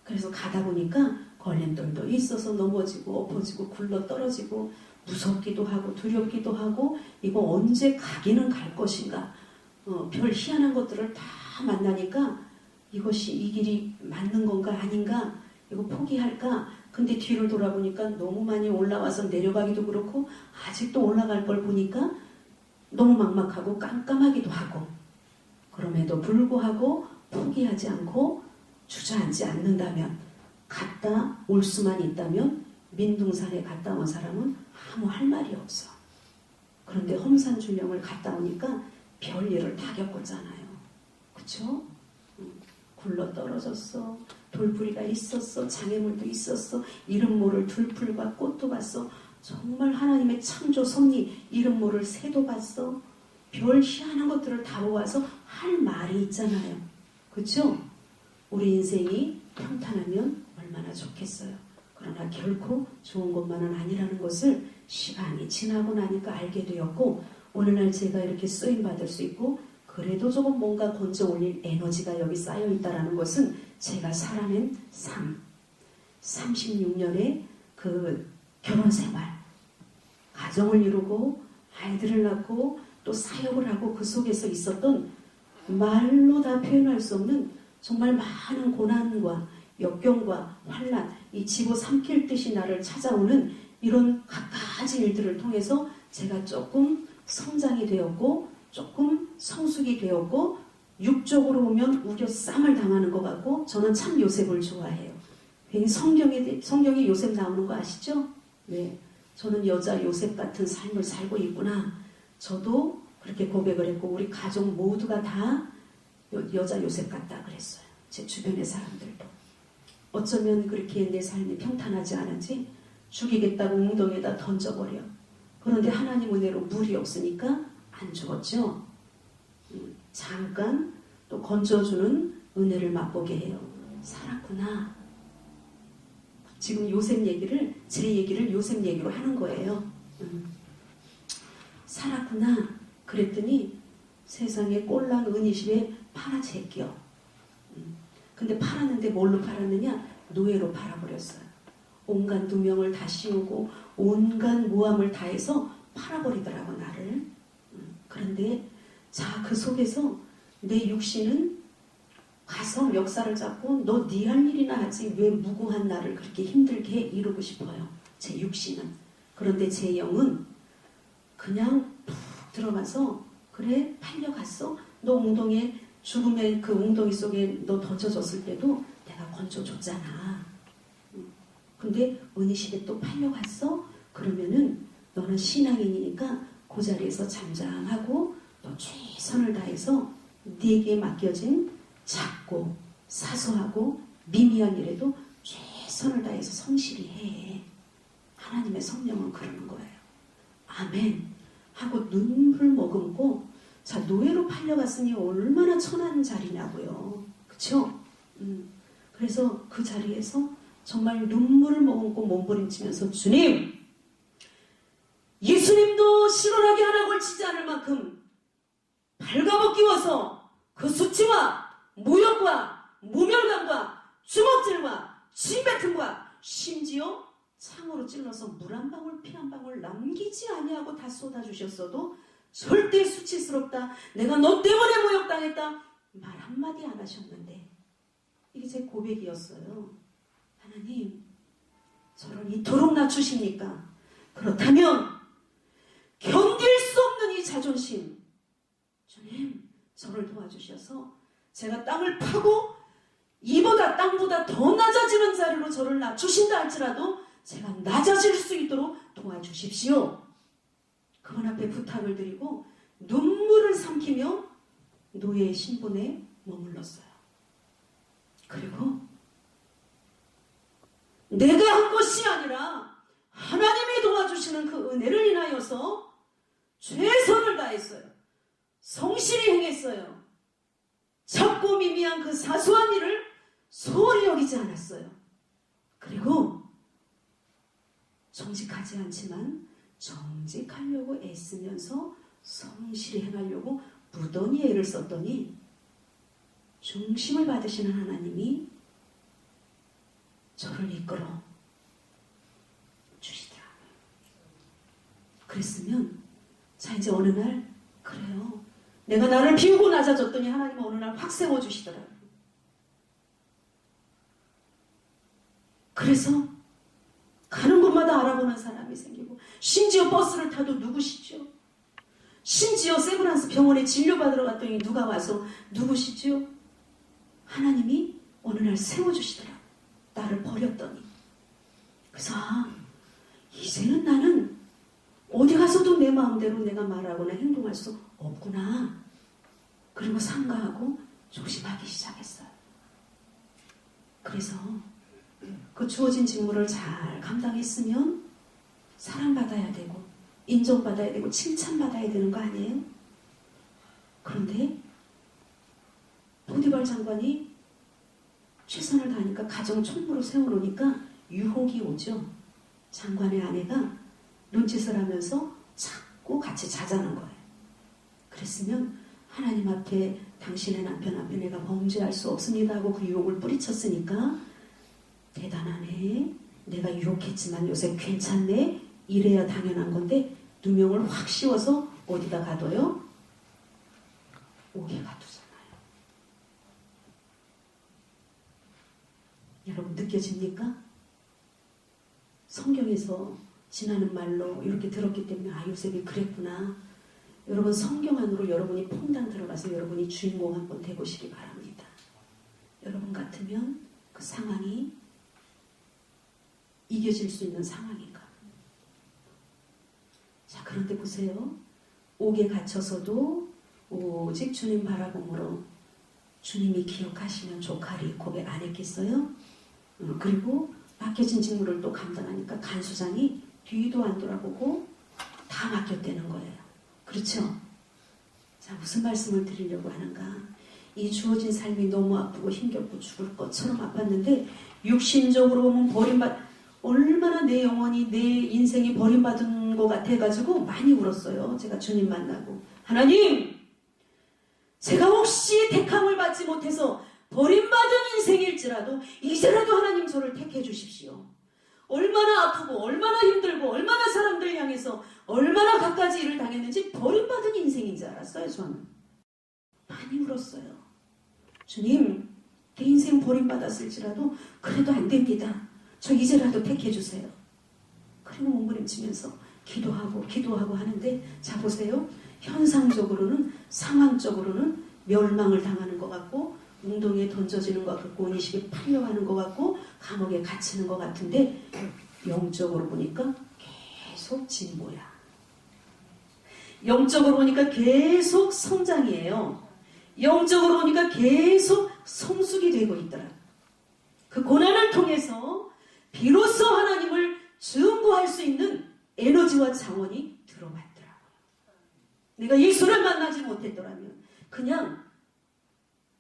그래서 가다 보니까 걸림돌도 있어서 넘어지고 엎어지고 굴러 떨어지고 무섭기도 하고 두렵기도 하고 이거 언제 가기는 갈 것인가, 별 희한한 것들을 다 만나니까 이것이 이 길이 맞는 건가 아닌가, 이거 포기할까. 근데 뒤를 돌아보니까 너무 많이 올라와서 내려가기도 그렇고 아직도 올라갈 걸 보니까 너무 막막하고 깜깜하기도 하고, 그럼에도 불구하고 포기하지 않고 주저앉지 않는다면, 갔다 올 수만 있다면 민둥산에 갔다 온 사람은 아무 할 말이 없어. 그런데 험산줄령을 갔다 오니까 별일을 다 겪었잖아요. 그쵸? 굴러 떨어졌어. 돌부리가 있었어. 장애물도 있었어. 이름 모를 들풀과 꽃도 봤어. 정말 하나님의 창조 섭리, 이름 모를 새도 봤어. 별 희한한 것들을 다 보아서 할 말이 있잖아요. 그쵸? 우리 인생이 평탄하면 얼마나 좋겠어요. 그러나 결코 좋은 것만은 아니라는 것을 시간이 지나고 나니까 알게 되었고, 오늘날 제가 이렇게 쓰임받을 수 있고 그래도 조금 뭔가 건져 올릴 에너지가 여기 쌓여 있다는 것은 제가 살아낸 삶, 36년의 그 결혼 생활, 가정을 이루고 아이들을 낳고 또 사역을 하고 그 속에서 있었던 말로 다 표현할 수 없는 정말 많은 고난과 역경과 환난, 이 집어 삼킬 듯이 나를 찾아오는 이런 갖가지 일들을 통해서 제가 조금 성장이 되었고 조금 성숙이 되었고, 육적으로 보면 우겨 쌈을 당하는 것 같고, 저는 참 요셉을 좋아해요. 성경에 요셉 나오는 거 아시죠? 네, 저는 여자 요셉 같은 삶을 살고 있구나. 저도 그렇게 고백을 했고 우리 가족 모두가 다 여자 요셉 같다 그랬어요. 제 주변의 사람들도. 어쩌면 그렇게 내 삶이 평탄하지 않은지 죽이겠다고 웅덩이에다 던져버려. 그런데 하나님 은혜로 물이 없으니까 안 죽었죠. 잠깐 또 건져주는 은혜를 맛보게 해요. 살았구나. 지금 요셉 얘기를, 제 얘기를 요셉 얘기로 하는 거예요. 살았구나. 그랬더니 세상에 꼴랑 은이십에 팔아 제껴. 근데 팔았는데 뭘로 팔았느냐? 노예로 팔아버렸어요. 온갖 누명을 다 씌우고 온갖 모함을 다해서 팔아버리더라고 나를. 그런데 자, 그 속에서 내 육신은 가서 역사를 잡고 너 네 할 일이나 하지 왜 무고한 나를 그렇게 힘들게 이루고 싶어요. 제 육신은. 그런데 제 영은 그냥 푹 들어가서 그래 팔려갔어. 너 웅덩이에 죽음의 그 웅덩이 속에 너 던져졌을 때도 내가 건져줬잖아. 근데 은희시대 또 팔려갔어? 그러면은 너는 신앙인이니까 그 자리에서 잠잠하고 또 최선을 다해서 네게 맡겨진 작고 사소하고 미미한 일에도 최선을 다해서 성실히 해. 하나님의 성령은 그러는 거예요. 아멘 하고 눈물 머금고, 자, 노예로 팔려갔으니 얼마나 천한 자리냐고요. 그쵸? 그래서 그 자리에서 정말 눈물을 머금고 몸부림치면서 주님, 예수님도 실온하게 하나 걸치지 않을 만큼 발가벗기워서 그 수치와 무역과 무멸감과 주먹질과 침뱉음과 심지어 창으로 찔러서 물 한 방울 피 한 방울 남기지 아니하고 다 쏟아주셨어도 절대 수치스럽다, 내가 너 때문에 모욕당했다 말 한마디 안 하셨는데, 이게 제 고백이었어요. 하나님, 저를 이토록 낮추십니까? 그렇다면 견딜 수 없는 이 자존심, 주님 저를 도와주셔서 제가 땅을 파고 이보다 땅보다 더 낮아지는 자리로 저를 낮추신다 할지라도 제가 낮아질 수 있도록 도와주십시오. 그분 앞에 부탁을 드리고 눈물을 삼키며 노예의 신분에 머물렀어요. 그리고 내가 한 것이 아니라 하나님이 도와주시는 그 은혜를 인하여서 최선을 다했어요. 성실히 행했어요. 작고 미미한 그 사소한 일을 소홀히 여기지 않았어요. 그리고 정직하지 않지만 정직하려고 애쓰면서 성실히 행하려고 무던히 애를 썼더니 중심을 받으시는 하나님이 저를 이끌어 주시더라고요. 그랬으면 자 이제 어느 날 그래요. 내가 나를 비우고 낮아졌더니 하나님은 어느 날 확 세워주시더라고요. 그래서 가는 곳마다 알아보는 사람이 생기고, 심지어 버스를 타도 누구시죠? 심지어 세브란스 병원에 진료받으러 갔더니 누가 와서 누구시죠? 하나님이 어느 날 세워주시더라. 나를 버렸더니. 그래서 이제는 나는 어디 가서도 내 마음대로 내가 말하거나 행동할 수 없구나. 그리고 삼가하고 조심하기 시작했어요. 그래서 그 주어진 직무를 잘 감당했으면 사랑받아야 되고 인정받아야 되고 칭찬받아야 되는 거 아니에요? 그런데 보디발 장관이 최선을 다하니까 가정 총무로 세워놓으니까 유혹이 오죠. 장관의 아내가 눈짓을 하면서 자꾸 같이 자자는 거예요. 그랬으면 하나님 앞에 당신의 남편 앞에 내가 범죄할 수 없습니다 하고 그 유혹을 뿌리쳤으니까 대단하네, 내가 유혹했지만 요새 괜찮네, 이래야 당연한 건데 누명을 확 씌워서 어디다 가둬요? 옥에 가두잖아요. 여러분 느껴집니까? 성경에서 지나는 말로 이렇게 들었기 때문에 요셉이 그랬구나. 여러분 성경 안으로 여러분이 퐁당 들어가서 여러분이 주인공 한번 돼보시기 바랍니다. 여러분 같으면 그 상황이 이겨질 수 있는 상황인가? 자, 그런데 보세요. 옥에 갇혀서도 오직 주님 바라봄으로 주님이 기억하시면 조카리 고백 안 했겠어요? 그리고 맡겨진 직무를 또 감당하니까 간수장이 뒤도 안 돌아보고 다 맡겼다는 거예요. 그렇죠? 자, 무슨 말씀을 드리려고 하는가? 이 주어진 삶이 너무 아프고 힘겹고 죽을 것처럼 아팠는데 육신적으로 보면 얼마나 내 영혼이 내 인생이 버림받은 것 같아가지고 많이 울었어요. 제가 주님 만나고 하나님, 제가 혹시 택함을 받지 못해서 버림받은 인생일지라도 이제라도 하나님 저를 택해 주십시오. 얼마나 아프고 얼마나 힘들고 얼마나 사람들 향해서 얼마나 갖가지 일을 당했는지 버림받은 인생인 줄 알았어요. 저는 많이 울었어요. 주님, 내 인생 버림받았을지라도 그래도 안 됩니다. 저 이제라도 택해 주세요. 그리고 몸부림치면서 기도하고 하는데, 자 보세요. 현상적으로는, 상황적으로는 멸망을 당하는 것 같고 웅덩이에 던져지는 것 같고 온이식에 팔려가는 것 같고 감옥에 갇히는 것 같은데 영적으로 보니까 계속 진보야. 영적으로 보니까 계속 성장이에요. 영적으로 보니까 계속 성숙이 되고 있더라. 그 고난을 통해서 비로소 하나님을 증거할 수 있는 에너지와 자원이 들어왔더라고요. 내가 예수를 만나지 못했더라면 그냥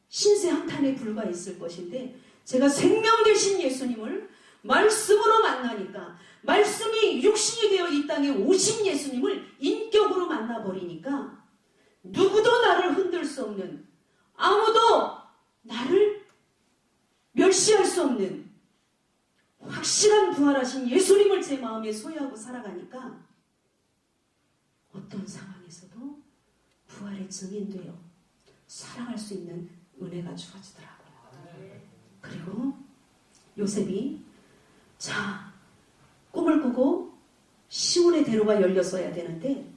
신세 한탄에 불과했을 것인데 제가 생명 되신 예수님을 말씀으로 만나니까, 말씀이 육신이 되어 이 땅에 오신 예수님을 인격으로 만나버리니까 누구도 나를 흔들 수 없는, 아무도 나를 멸시할 수 없는 확실한 부활하신 예수님을 제 마음에 소유하고 살아가니까 어떤 상황에서도 부활의 증인되어 살아갈 수 있는 은혜가 주어지더라고요. 그리고 요셉이 꿈을 꾸고 시온의 대로가 열렸어야 되는데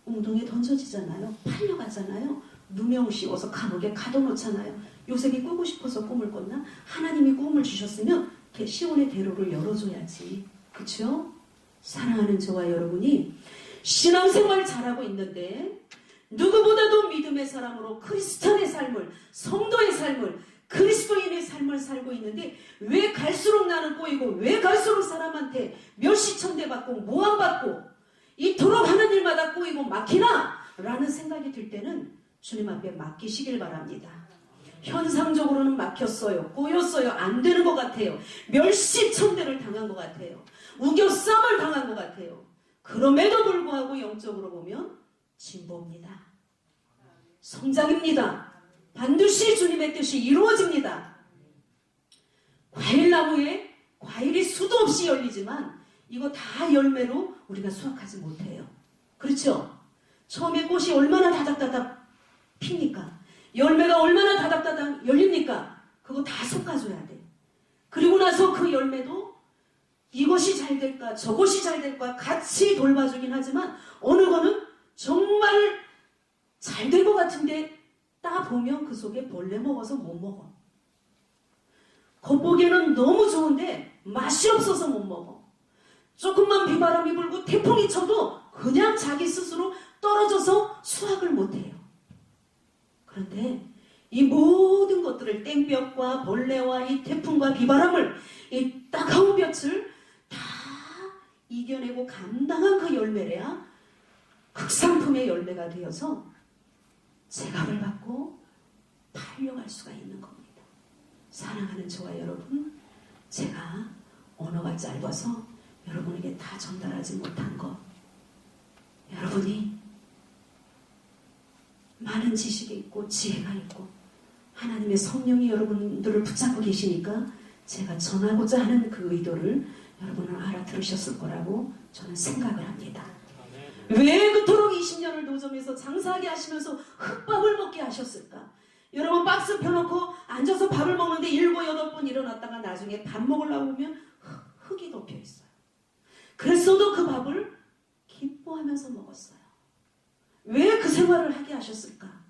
웅덩이에 던져지잖아요. 팔려가잖아요. 누명 씌워서 감옥에 가둬놓잖아요. 요셉이 꾸고 싶어서 꿈을 꿨나? 하나님이 꿈을 주셨으면 시온의 대로를 열어줘야지. 그렇죠? 사랑하는 저와 여러분이 신앙생활 잘하고 있는데 누구보다도 믿음의 사람으로 크리스찬의 삶을, 성도의 삶을, 그리스도인의 삶을 살고 있는데 왜 갈수록 나는 꼬이고, 왜 갈수록 사람한테 멸시천대받고 모함받고 이토록 하는 일마다 꼬이고 막히나? 라는 생각이 들 때는 주님 앞에 맡기시길 바랍니다. 현상적으로는 막혔어요. 꼬였어요. 안 되는 것 같아요. 멸시천대를 당한 것 같아요. 우겨쌈을 당한 것 같아요. 그럼에도 불구하고 영적으로 보면 진보입니다. 성장입니다. 반드시 주님의 뜻이 이루어집니다. 과일나무에 과일이 수도 없이 열리지만 이거 다 열매로 우리가 수확하지 못해요. 그렇죠? 처음에 꽃이 얼마나 다닥다닥 피니까, 열매가 얼마나 다닥다닥 열립니까? 그거 다 솎아줘야 돼. 그리고 나서 그 열매도 이것이 잘 될까 저것이 잘 될까 같이 돌봐주긴 하지만 어느 거는 정말 잘 될 것 같은데 따보면 그 속에 벌레 먹어서 못 먹어. 겉보기에는 너무 좋은데 맛이 없어서 못 먹어. 조금만 비바람이 불고 태풍이 쳐도 그냥 자기 스스로 떨어져서 수확을 못해요. 그런데 이 모든 것들을, 땡볕과 벌레와 이 태풍과 비바람을, 이 따가운 볕을 다 이겨내고 감당한 그 열매래야 극상품의 열매가 되어서 제값을 받고 팔려갈 수가 있는 겁니다. 사랑하는 저와 여러분, 제가 언어가 짧아서 여러분에게 다 전달하지 못한 것, 여러분이 많은 지식이 있고 지혜가 있고 하나님의 성령이 여러분들을 붙잡고 계시니까 제가 전하고자 하는 그 의도를 여러분은 알아들으셨을 거라고 저는 생각을 합니다. 왜 그토록 20년을 노점에서 장사하게 하시면서 흙밥을 먹게 하셨을까? 여러분 박스 펴놓고 앉아서 밥을 먹는데 7, 8번 일어났다가 나중에 밥 먹으려고 보면 흙이 덮여 있어요. 그랬어도 그 밥을 기뻐하면서 먹었어요. 왜 그 생활을 하게 하셨을까?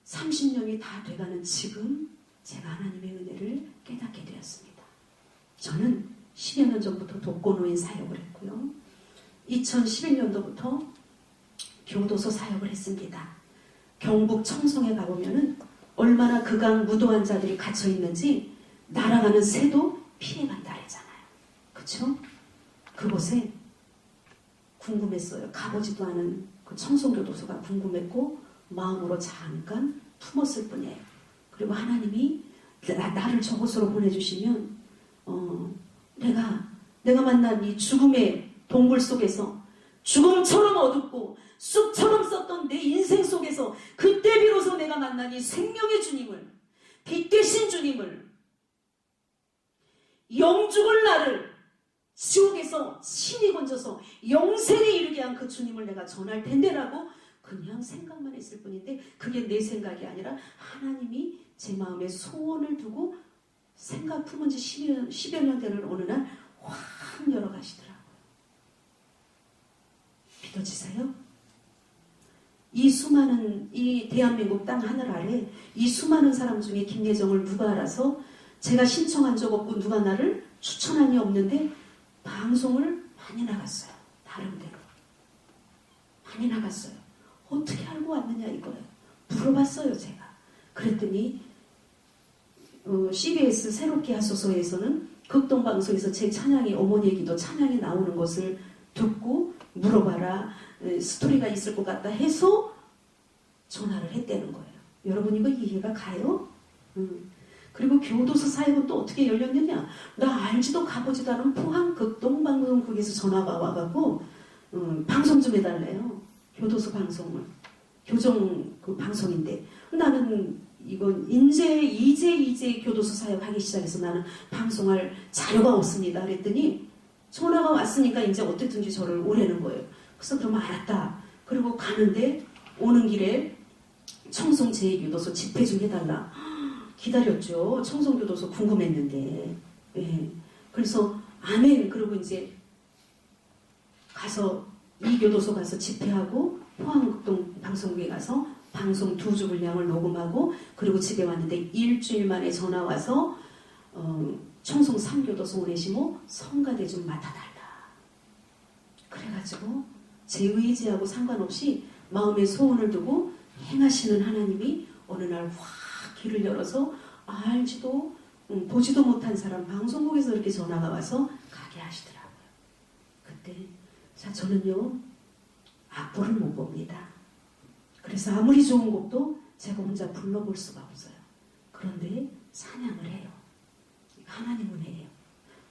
30년이 다 돼가는 지금 제가 하나님의 은혜를 깨닫게 되었습니다. 저는 10여 년 전부터 독거노인 사역을 했고요. 2011년도부터 교도소 사역을 했습니다. 경북 청송에 가보면은 얼마나 극악 무도한 자들이 갇혀 있는지 날아가는 새도 피해간다 그랬잖아요. 그쵸? 그곳에 궁금했어요. 가보지도 않은 그 청송교도소가 궁금했고 마음으로 잠깐 품었을 뿐이에요. 그리고 하나님이 나를 저곳으로 보내주시면 내가 만난 이 죽음의 동굴 속에서 죽음처럼 어둡고 쑥처럼 썼던 내 인생 속에서 그때 비로소 내가 만난 이 생명의 주님을, 빛 되신 주님을, 영죽을 나를 지옥에서 신이 건져서 영생에 이르게 한 그 주님을 내가 전할 텐데라고 그냥 생각만 했을 뿐인데 그게 내 생각이 아니라 하나님이 제 마음에 소원을 두고 생각 품은 지 10여 년 되는 어느 날 확 열어가시더라고요. 믿어지세요? 이 수많은 이 대한민국 땅 하늘 아래 이 수많은 사람 중에 김예정을 누가 알아서 제가 신청한 적 없고 누가 나를 추천한이 없는데 방송을 많이 나갔어요. 나름대로 많이 나갔어요. 어떻게 알고 왔느냐 이거예요. 물어봤어요 제가. 그랬더니 CBS 새롭게 하소서에서는 극동방송에서 제 찬양이, 어머니의 기도 찬양이 나오는 것을 듣고 물어봐라, 스토리가 있을 것 같다 해서 전화를 했다는 거예요. 여러분 이거 이해가 가요? 그리고 교도소 사역은 또 어떻게 열렸느냐? 나 알지도 가보지도 않은 포항 극동방송국에서 전화가 와갖고 방송 좀 해달래요. 교도소 방송을. 교정 그 방송인데 나는 이건 이제 교도소 사역하기 시작해서 나는 방송할 자료가 없습니다. 그랬더니 전화가 왔으니까 이제 어떻든지 저를 오라는 거예요. 그래서 그러면 알았다. 그리고 가는데 오는 길에 청송제일교도소 집회 좀 해달라. 기다렸죠. 청송교도소 궁금했는데. 예. 그래서 아멘. 그리고 이제 가서 이 교도소 가서 집회하고 포항극동 방송국에 가서 방송 2주 분량을 녹음하고 그리고 집에 왔는데 일주일 만에 전화 와서 청송 3교도소 오네시모 성가대 좀 맡아달라. 그래가지고 제 의지하고 상관없이 마음에 소원을 두고 행하시는 하나님이 어느 날 확 길을 열어서 알지도 보지도 못한 사람 방송국에서 이렇게 전화가 와서 가게 하시더라고요. 그때 자 저는요 악보를 못 봅니다. 그래서 아무리 좋은 곡도 제가 혼자 불러볼 수가 없어요. 그런데 찬양을 해요. 하나님 은혜예요.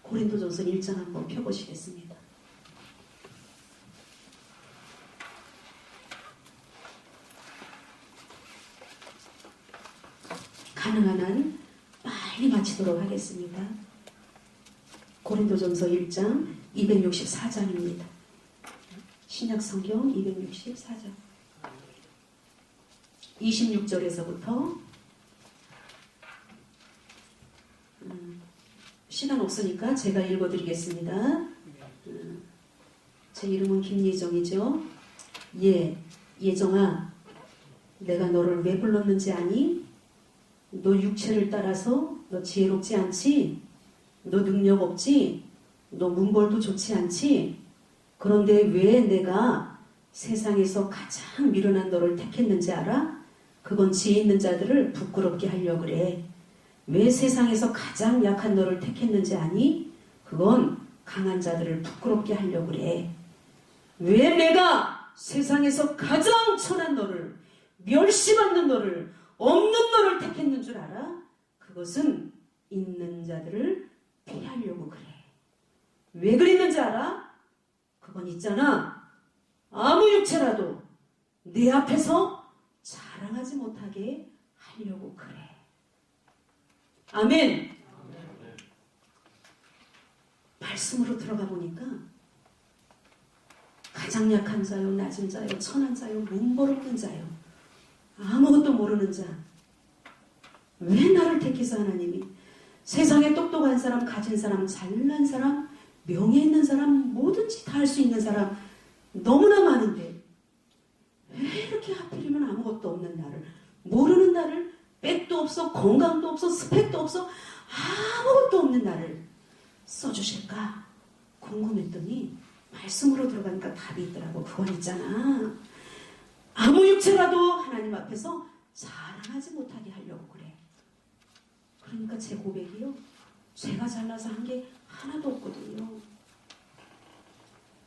고린도전서 1장 한번 펴보시겠습니다. 가능한 한 빨리 마치도록 하겠습니다. 고린도전서 1장 264장입니다. 신약성경 264장 26절에서부터 시간 없으니까 제가 읽어드리겠습니다. 제 이름은 김예정이죠. 예정아 내가 너를 왜 불렀는지 아니? 너 육체를 따라서 너 지혜롭지 않지? 너 능력 없지? 너 문벌도 좋지 않지? 그런데 왜 내가 세상에서 가장 미련한 너를 택했는지 알아? 그건 지혜 있는 자들을 부끄럽게 하려고 그래. 왜 세상에서 가장 약한 너를 택했는지 아니? 그건 강한 자들을 부끄럽게 하려고 그래. 왜 내가 세상에서 가장 천한 너를, 멸시받는 너를, 없는 너를 택했는 줄 알아? 그것은 있는 자들을 피하려고 그래. 왜 그랬는지 알아? 그건 있잖아. 아무 육체라도 내 앞에서 자랑하지 못하게 하려고 그래. 아멘. 말씀으로 들어가 보니까 가장 약한 자요, 낮은 자요, 천한 자요, 문벌없는 자요, 아무것도 모르는 자. 왜 나를 택해서 하나님이 세상에 똑똑한 사람, 가진 사람, 잘난 사람, 명예 있는 사람, 뭐든지 다 할 수 있는 사람 너무나 많은데 왜 이렇게 하필이면 아무것도 없는 나를, 모르는 나를, 백도 없어, 건강도 없어, 스펙도 없어, 아무것도 없는 나를 써주실까 궁금했더니 말씀으로 들어가니까 답이 있더라고. 그건 있잖아. 아무 육체라도 하나님 앞에서 자랑하지 못하게 하려고 그래. 그러니까 제 고백이요, 제가 잘나서 한 게 하나도 없거든요.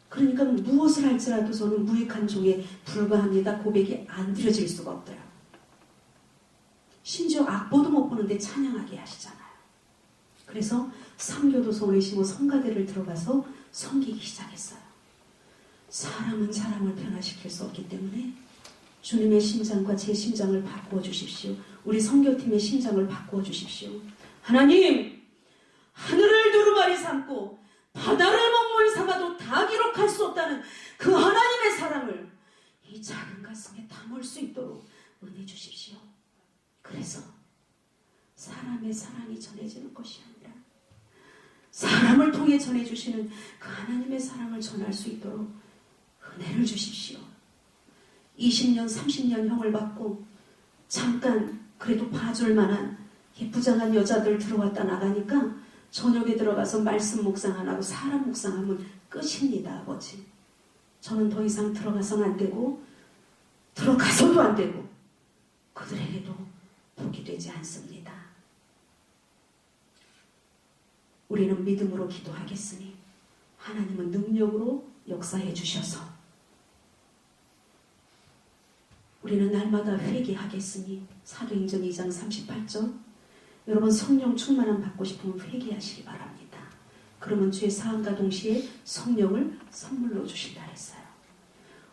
그러니까 무엇을 할지라도 저는 무익한 종에 불과합니다. 고백이 안 드려질 수가 없더라고요. 심지어 악보도 못 보는데 찬양하게 하시잖아요. 그래서 3교도소 오네시모 성가대를 들어가서 섬기기 시작했어요. 사람은 사람을 변화시킬 수 없기 때문에 주님의 심장과 제 심장을 바꾸어 주십시오. 우리 선교팀의 심장을 바꾸어 주십시오. 하나님, 하늘을 두루마리 삼고 바다를 먹물 삼아도 다 기록할 수 없다는 그 하나님의 사랑을 이 작은 가슴에 담을 수 있도록 은혜 주십시오. 그래서 사람의 사랑이 전해지는 것이 아니라 사람을 통해 전해주시는 그 하나님의 사랑을 전할 수 있도록 은혜를 주십시오. 20년, 30년 형을 받고 잠깐 그래도 봐줄 만한 예쁘장한 여자들 들어왔다 나가니까 저녁에 들어가서 말씀 묵상 안 하고 사람 묵상하면 끝입니다, 아버지. 저는 더 이상 들어가서는 안 되고 들어가서도 안 되고 그들에게도 복이 되지 않습니다. 우리는 믿음으로 기도하겠으니 하나님은 능력으로 역사해 주셔서 우리는 날마다 회개하겠으니 사도행전 2장 38절 여러분 성령 충만함 받고 싶으면 회개하시기 바랍니다. 그러면 죄 사함과 동시에 성령을 선물로 주신다 했어요.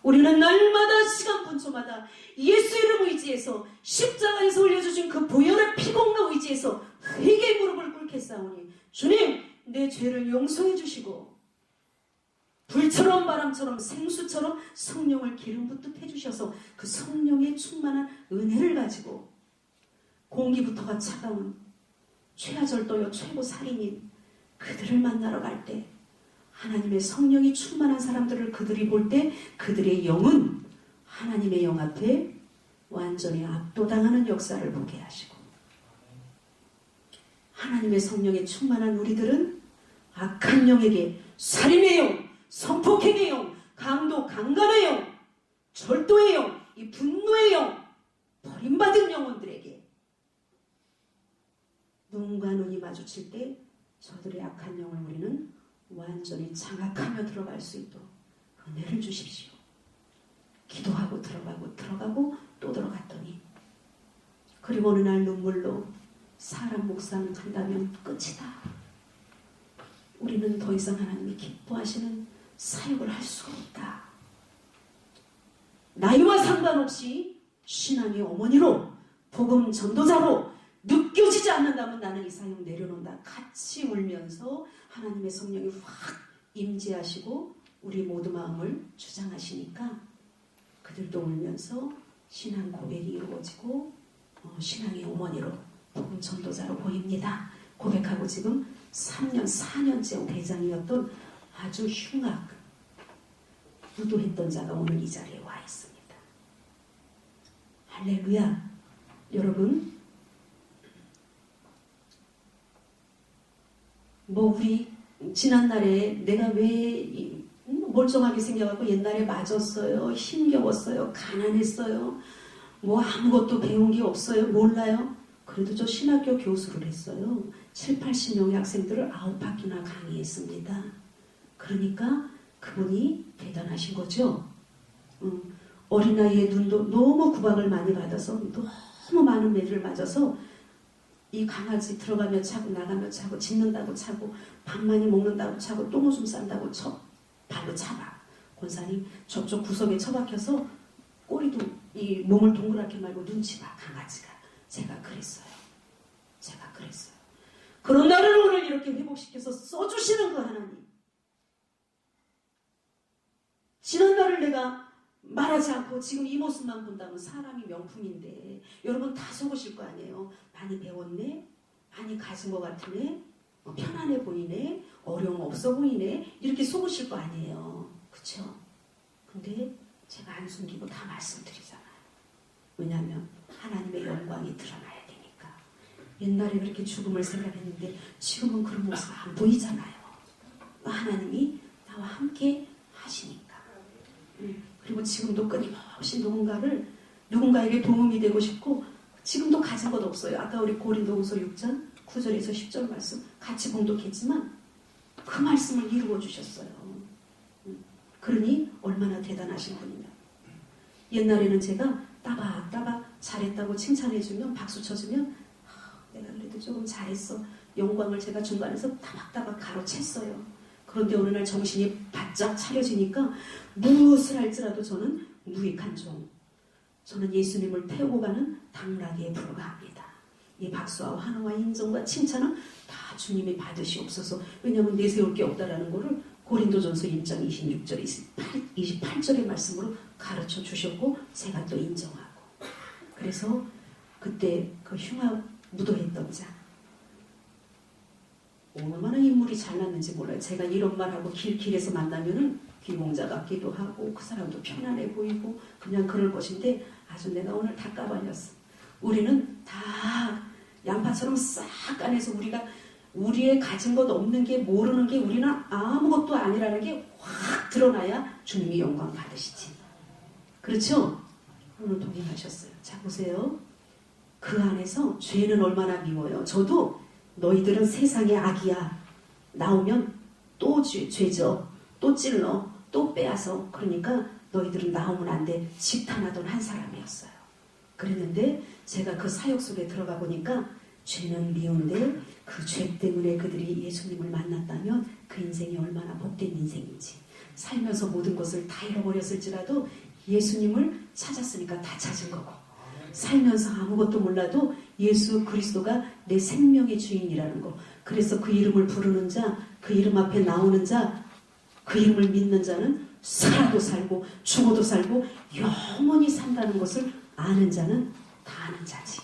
우리는 날마다 시간 분초마다 예수 이름 의지해서 십자가에서 올려주신 그 보혈의 피공로 의지해서 회개의 무릎을 꿇겠사오니 주님 내 죄를 용서해 주시고 불처럼 바람처럼 생수처럼 성령을 기름 붓듯 해주셔서 그 성령의 충만한 은혜를 가지고 공기부터가 차가운 최하절도요 최고 살인인 그들을 만나러 갈 때 하나님의 성령이 충만한 사람들을 그들이 볼 때 그들의 영은 하나님의 영 앞에 완전히 압도당하는 역사를 보게 하시고 하나님의 성령에 충만한 우리들은 악한 영에게 살인의 영, 성폭행의 영, 강도, 강간의 영, 절도의 영, 이 분노의 영, 버림받은 영혼들에게 눈과 눈이 마주칠 때 저들의 악한 영을 우리는 완전히 장악하며 들어갈 수 있도록 은혜를 주십시오. 기도하고 들어가고 또 들어갔더니 그리고 어느 날 눈물로 사람 묵상 한다면 끝이다. 우리는 더 이상 하나님이 기뻐하시는 사역을 할 수가 없다. 나이와 상관없이 신앙의 어머니로 복음 전도자로 느껴지지 않는다면 나는 이 사역 내려놓는다. 같이 울면서 하나님의 성령이 확 임재하시고 우리 모두 마음을 주장하시니까 그들도 울면서 신앙 고백이 이루어지고 신앙의 어머니로 복음 전도자로 보입니다. 고백하고 지금 3년, 4년째 대장이었던 아주 흉악, 무도했던 자가 오늘 이 자리에 와 있습니다. 할렐루야. 여러분, 우리 지난날에 내가 왜 멀쩡하게 생겨갖고 옛날에 맞았어요, 힘겨웠어요, 가난했어요, 아무것도 배운 게 없어요, 몰라요. 그래도 저 신학교 교수를 했어요. 7, 80명의 학생들을 9학기나 강의했습니다. 그러니까 그분이 대단하신 거죠. 어린아이의 눈도 너무 구박을 많이 받아서 너무 많은 매를 맞아서 이 강아지 들어가며 차고 나가며 차고 짖는다고 차고 밥 많이 먹는다고 차고 똥오줌 싼다고 발로 차봐. 권사님 저쪽 구석에 처박혀서 꼬리도 이 몸을 동그랗게 말고 눈치 봐 강아지가. 제가 그랬어요. 그런 나를 오늘 이렇게 회복시켜서 써주시는 그 하나님. 지난날을 내가 말하지 않고 지금 이 모습만 본다면 사람이 명품인데 여러분 다 속으실 거 아니에요. 많이 배웠네, 많이 가진 것 같으네, 편안해 보이네, 어려움 없어 보이네, 이렇게 속으실 거 아니에요. 그쵸? 근데 제가 안 숨기고 다 말씀드리잖아요. 왜냐하면 하나님의 영광이 드러나야 되니까. 옛날에 그렇게 죽음을 생각했는데 지금은 그런 모습 안 보이잖아요. 하나님이 나와 함께 하시니까. 그리고 지금도 끊임없이 누군가에게 도움이 되고 싶고 지금도 가진 것 없어요. 아까 우리 고린도후서 6장 9절에서 10절 말씀 같이 봉독했지만 그 말씀을 이루어 주셨어요. 그러니 얼마나 대단하신 분이냐. 옛날에는 제가 따박따박 잘했다고 칭찬해주면 박수 쳐주면 내가 그래도 조금 잘했어. 영광을 제가 중간에서 따박따박 가로챘어요. 그런데 어느 날 정신이 바짝 차려지니까 무엇을 할지라도 저는 무익한 종. 저는 예수님을 태우고 가는 당나귀에 불과합니다. 이 박수와 환호와 인정과 칭찬은 다 주님이 받으시옵소서. 왜냐하면 내세울 게 없다라는 것을 고린도전서 1장 26절에 28절의 말씀으로 가르쳐 주셨고 제가 또 인정하고. 그래서 그때 그 흉악 무도했던 자 얼마나 인물이 잘났는지 몰라요. 제가 이런 말하고 길에서 만나면은 귀공자 같기도 하고 그 사람도 편안해 보이고 그냥 그럴 것인데 아주 내가 오늘 다 까발렸어. 우리는 다 양파처럼 싹 까내서 우리의 가진 것 없는 게 모르는 게 우리는 아무것도 아니라는 게 확 드러나야 주님이 영광 받으시지. 그렇죠? 오늘 동행하셨어요. 자 보세요. 그 안에서 죄는 얼마나 미워요. 저도 너희들은 세상의 악이야. 나오면 또 죄져. 또 찔러. 또 빼앗어. 그러니까 너희들은 나오면 안 돼. 직탄하던 한 사람이었어요. 그랬는데 제가 그 사역 속에 들어가 보니까 죄는 미운데 그 죄 때문에 그들이 예수님을 만났다면 그 인생이 얼마나 복된 인생인지. 살면서 모든 것을 다 잃어버렸을지라도 예수님을 찾았으니까 다 찾은 거고, 살면서 아무것도 몰라도 예수 그리스도가 내 생명의 주인이라는 거. 그래서 그 이름을 부르는 자, 그 이름 앞에 나오는 자, 그 이름을 믿는 자는 살아도 살고 죽어도 살고 영원히 산다는 것을 아는 자는 다 아는 자지.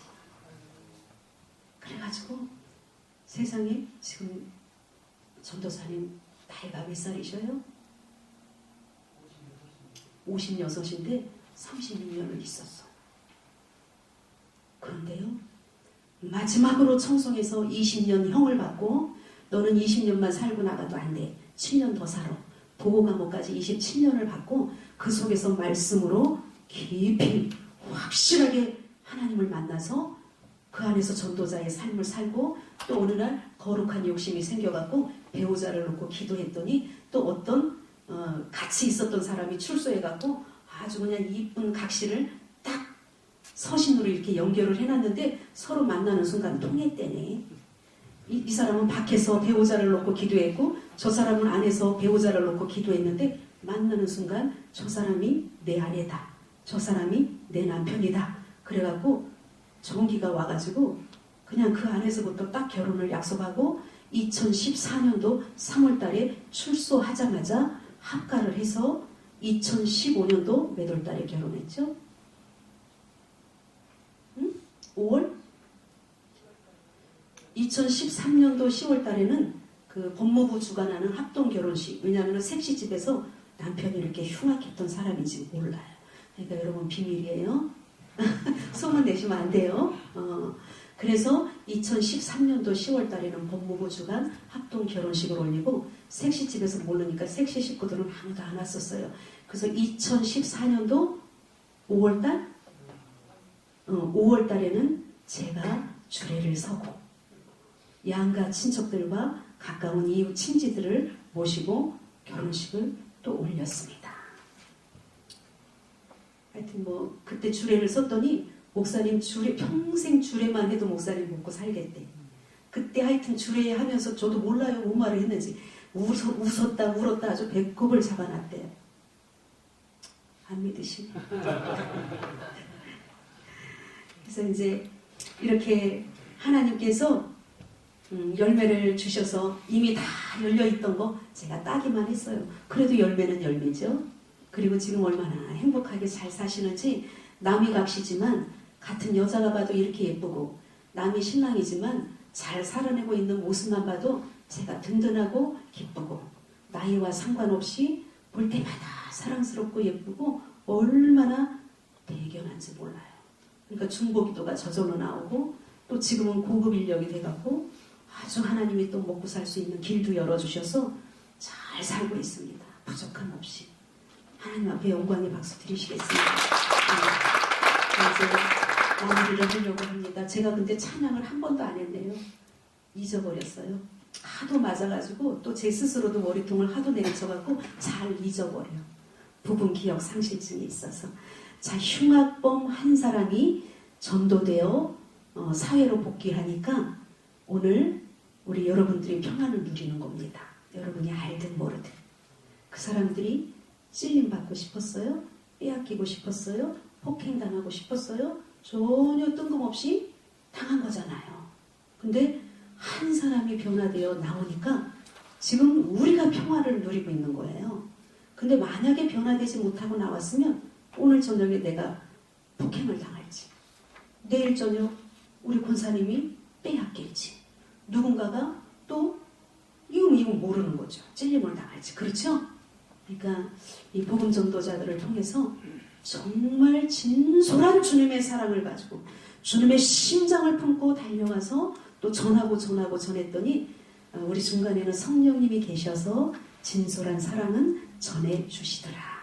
그래가지고 세상에 지금 전도사님 나이가 몇 살이셔요? 56인데 36년을 있었어. 그런데요, 마지막으로 청송에서 20년 형을 받고 너는 20년만 살고 나가도 안 돼. 7년 더 살아. 보호 감옥까지 27년을 받고 그 속에서 말씀으로 깊이 확실하게 하나님을 만나서 그 안에서 전도자의 삶을 살고 또 어느 날 거룩한 욕심이 생겨갖고 배우자를 놓고 기도했더니 또 어떤 같이 있었던 사람이 출소해갖고 아주 그냥 이쁜 각시를 딱 서신으로 이렇게 연결을 해놨는데 서로 만나는 순간 통했대네. 이 사람은 밖에서 배우자를 놓고 기도했고 저 사람은 안에서 배우자를 놓고 기도했는데 만나는 순간 저 사람이 내 아내다. 저 사람이 내 남편이다. 그래갖고 전기가 와가지고 그냥 그 안에서부터 딱 결혼을 약속하고 2014년도 3월달에 출소하자마자 합가를 해서 2015년도 몇 월달에 결혼했죠? 5월? 2013년도 10월달에는 그 법무부 주관하는 합동 결혼식. 왜냐하면 색시집에서 남편이 이렇게 흉악했던 사람인지 몰라요. 그러니까 여러분 비밀이에요. 소문 내시면 안 돼요. 그래서 2013년도 10월달에는 법무부 주관 합동 결혼식을 올리고 색시집에서 모르니까 색시 식구들은 아무도 안 왔었어요. 그래서 2014년도 5월달? 5월달에는 제가 주례를 서고 양가 친척들과 가까운 이웃 친지들을 모시고 결혼식을 또 올렸습니다. 하여튼 뭐 그때 주례를 썼더니 목사님 주례 평생 주례만 해도 목사님 먹고 살겠대. 그때 하여튼 주례 하면서 저도 몰라요 뭔 말을 했는지 웃었다 울었다 아주 배꼽을 잡아놨대요. 안 믿으시네. 그래서 이제 이렇게 하나님께서 열매를 주셔서 이미 다 열려있던 거 제가 따기만 했어요. 그래도 열매는 열매죠. 그리고 지금 얼마나 행복하게 잘 사시는지 남이 각시지만 같은 여자가 봐도 이렇게 예쁘고 남이 신랑이지만 잘 살아내고 있는 모습만 봐도 제가 든든하고 기쁘고 나이와 상관없이 볼 때마다 사랑스럽고 예쁘고 얼마나 대견한지 몰라요. 그러니까 중보기도가 저절로 나오고 또 지금은 고급 인력이 돼갖고 아주 하나님이 또 먹고 살 수 있는 길도 열어주셔서 잘 살고 있습니다. 부족함 없이. 하나님 앞에 영광의 박수 드리시겠습니다. 이제 마무리를 하려고 합니다. 제가 근데 찬양을 한 번도 안 했네요. 잊어버렸어요. 하도 맞아가지고 또 제 스스로도 머리통을 하도 내리쳐갖고 잘 잊어버려요. 부분 기억 상실증이 있어서. 자, 흉악범 한 사람이 전도되어 사회로 복귀하니까 오늘 우리 여러분들이 평안을 누리는 겁니다. 여러분이 알든 모르든. 그 사람들이 찔림받고 싶었어요? 빼앗기고 싶었어요? 폭행당하고 싶었어요? 전혀 뜬금없이 당한 거잖아요. 근데 한 사람이 변화되어 나오니까 지금 우리가 평화를 누리고 있는 거예요. 근데 만약에 변화되지 못하고 나왔으면 오늘 저녁에 내가 폭행을 당할지, 내일 저녁 우리 권사님이 빼앗길지, 누군가가 또 이건 모르는 거죠. 찔림을 당할지. 그렇죠? 그러니까 이 복음 전도자들을 통해서 정말 진솔한 주님의 사랑을 가지고 주님의 심장을 품고 달려와서 또 전하고 전했더니 우리 중간에는 성령님이 계셔서 진솔한 사랑은 전해주시더라.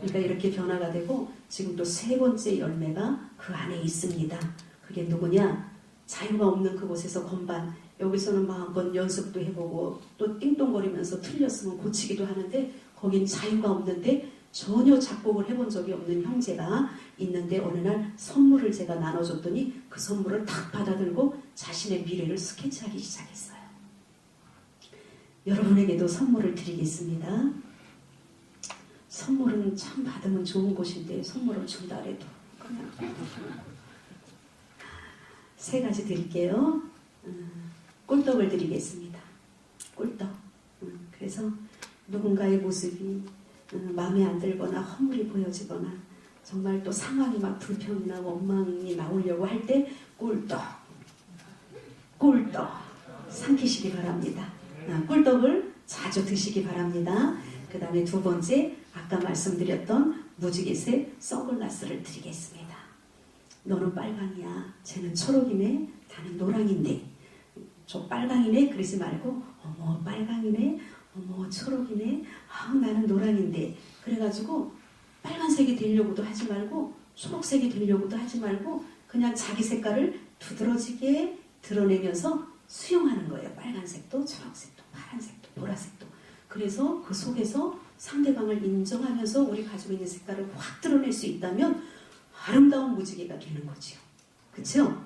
그러니까 이렇게 변화가 되고 지금 또 세 번째 열매가 그 안에 있습니다. 그게 누구냐? 자유가 없는 그곳에서 건반, 여기서는 마음껏 연습도 해보고 또 띵동거리면서 틀렸으면 고치기도 하는데 거긴 자유가 없는데 전혀 작곡을 해본 적이 없는 형제가 있는데 어느 날 선물을 제가 나눠줬더니 그 선물을 탁 받아들고 자신의 미래를 스케치하기 시작했어요. 여러분에게도 선물을 드리겠습니다. 선물은 참 받으면 좋은 곳인데 선물을 준다 해도 그냥 세 가지 드릴게요. 꿀떡을 드리겠습니다. 꿀떡. 그래서 누군가의 모습이 마음에 안 들거나 허물이 보여지거나 정말 또 상황이 막 불평이나 원망이 나오려고 할 때 꿀떡 삼키시기 바랍니다. 꿀떡을 자주 드시기 바랍니다. 그 다음에 두 번째, 아까 말씀드렸던 무지갯의 선글라스를 드리겠습니다. 너는 빨강이야, 쟤는 초록이네, 나는 노랑인데. 저 빨강이네 그러지 말고 어머 빨강이네, 어머 초록이네, 나는 노랑인데. 그래가지고 빨간색이 되려고도 하지 말고 초록색이 되려고도 하지 말고 그냥 자기 색깔을 두드러지게 드러내면서 수용하는 거예요. 빨간색도 초록색도 파란색도 보라색도. 그래서 그 속에서 상대방을 인정하면서 우리 가지고 있는 색깔을 확 드러낼 수 있다면 아름다운 무지개가 되는 거죠. 그렇죠?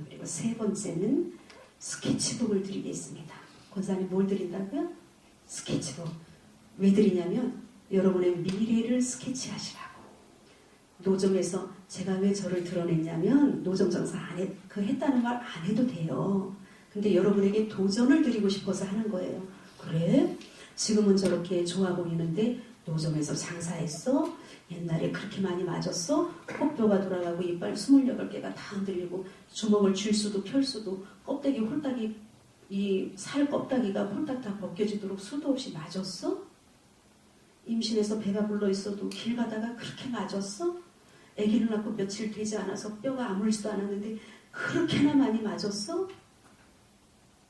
그리고 세 번째는 스케치북을 드리겠습니다. 권사님 뭘 드린다고요? 스케치북. 왜 드리냐면 여러분의 미래를 스케치하시라고. 노점에서 제가 왜 저를 드러냈냐면 노점 장사 했다는 말 안 해도 돼요. 근데 여러분에게 도전을 드리고 싶어서 하는 거예요. 그래? 지금은 저렇게 좋아 보이는데 노점에서 장사했어? 옛날에 그렇게 많이 맞았어? 코뼈가 돌아가고 이빨 28개가 다 흔들리고 주먹을 쥘 수도 펼 수도 껍데기 홀딱이 이 살 껍데기가 홀딱 다 벗겨지도록 수도 없이 맞았어? 임신해서 배가 불러 있어도 길 가다가 그렇게 맞았어? 아기를 낳고 며칠 되지 않아서 뼈가 아물지도 않았는데 그렇게나 많이 맞았어?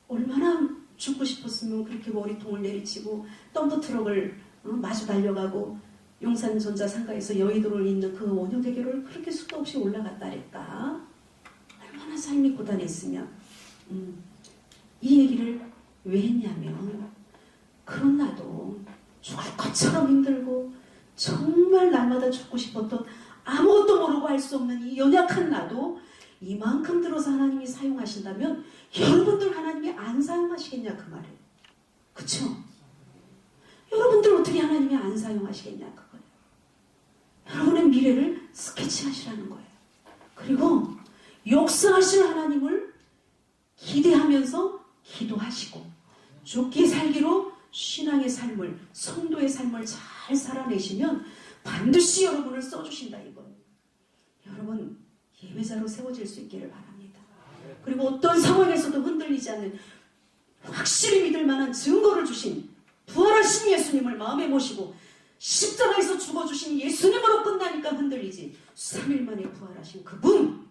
얼마나 죽고 싶었으면 그렇게 머리통을 내리치고 덤프 트럭을 마주 달려가고 용산전자 상가에서 여의도를 잇는 그 원효대교를 그렇게 수도 없이 올라갔다 그랬다. 얼마나 삶이 고단했으면. 이 얘기를 왜 했냐면 그런 나도 죽을 것처럼 힘들고 정말 날마다 죽고 싶었던 아무것도 모르고 할 수 없는 이 연약한 나도 이만큼 들어서 하나님이 사용하신다면 여러분들 하나님이 안 사용하시겠냐 그 말이에요. 그쵸? 여러분들 어떻게 하나님이 안 사용하시겠냐 그거예요. 여러분의 미래를 스케치하시라는 거예요. 그리고 역사하실 하나님을 기대하면서 기도하시고 죽기 살기로 신앙의 삶을 성도의 삶을 잘 살아내시면 반드시 여러분을 써주신다 이거예요. 여러분 예배자로 세워질 수 있기를 바랍니다. 그리고 어떤 상황에서도 흔들리지 않는 확실히 믿을 만한 증거를 주신 부활하신 예수님을 마음에 모시고 십자가에서 죽어주신 예수님으로 끝나니까 흔들리지 3일 만에 부활하신 그분을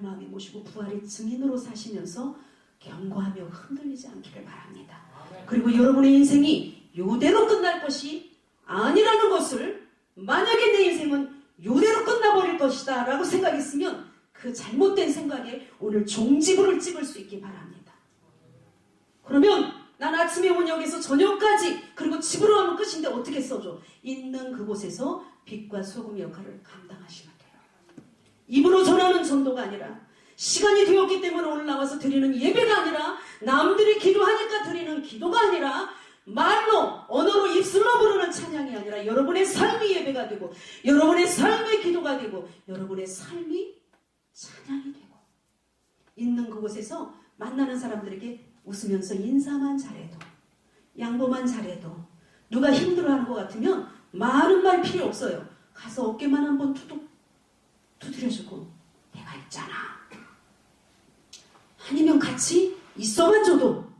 마음에 모시고 부활의 증인으로 사시면서 경고하며 흔들리지 않기를 바랍니다. 그리고 여러분의 인생이 이대로 끝날 것이 아니라는 것을 만약에 내 인생은 이대로 끝나버릴 것이다 라고 생각했으면 그 잘못된 생각에 오늘 종지부를 찍을 수 있기 바랍니다. 그러면 난 아침에 온역에서 저녁까지 그리고 집으로 가면 끝인데 어떻게 써줘? 있는 그곳에서 빛과 소금 역할을 감당하시면 돼요. 입으로 전하는 전도가 아니라 시간이 되었기 때문에 오늘 나와서 드리는 예배가 아니라 남들이 기도하니까 드리는 기도가 아니라 말로 언어로 입술로 부르는 찬양이 아니라 여러분의 삶이 예배가 되고 여러분의 삶의 기도가 되고 여러분의 삶이 찬양이 되고 있는 그곳에서 만나는 사람들에게 웃으면서 인사만 잘해도 양보만 잘해도 누가 힘들어하는 것 같으면 많은 말 필요 없어요. 가서 어깨만 한번 투둑 두드려주고 내가 있잖아. 아니면 같이 있어만 줘도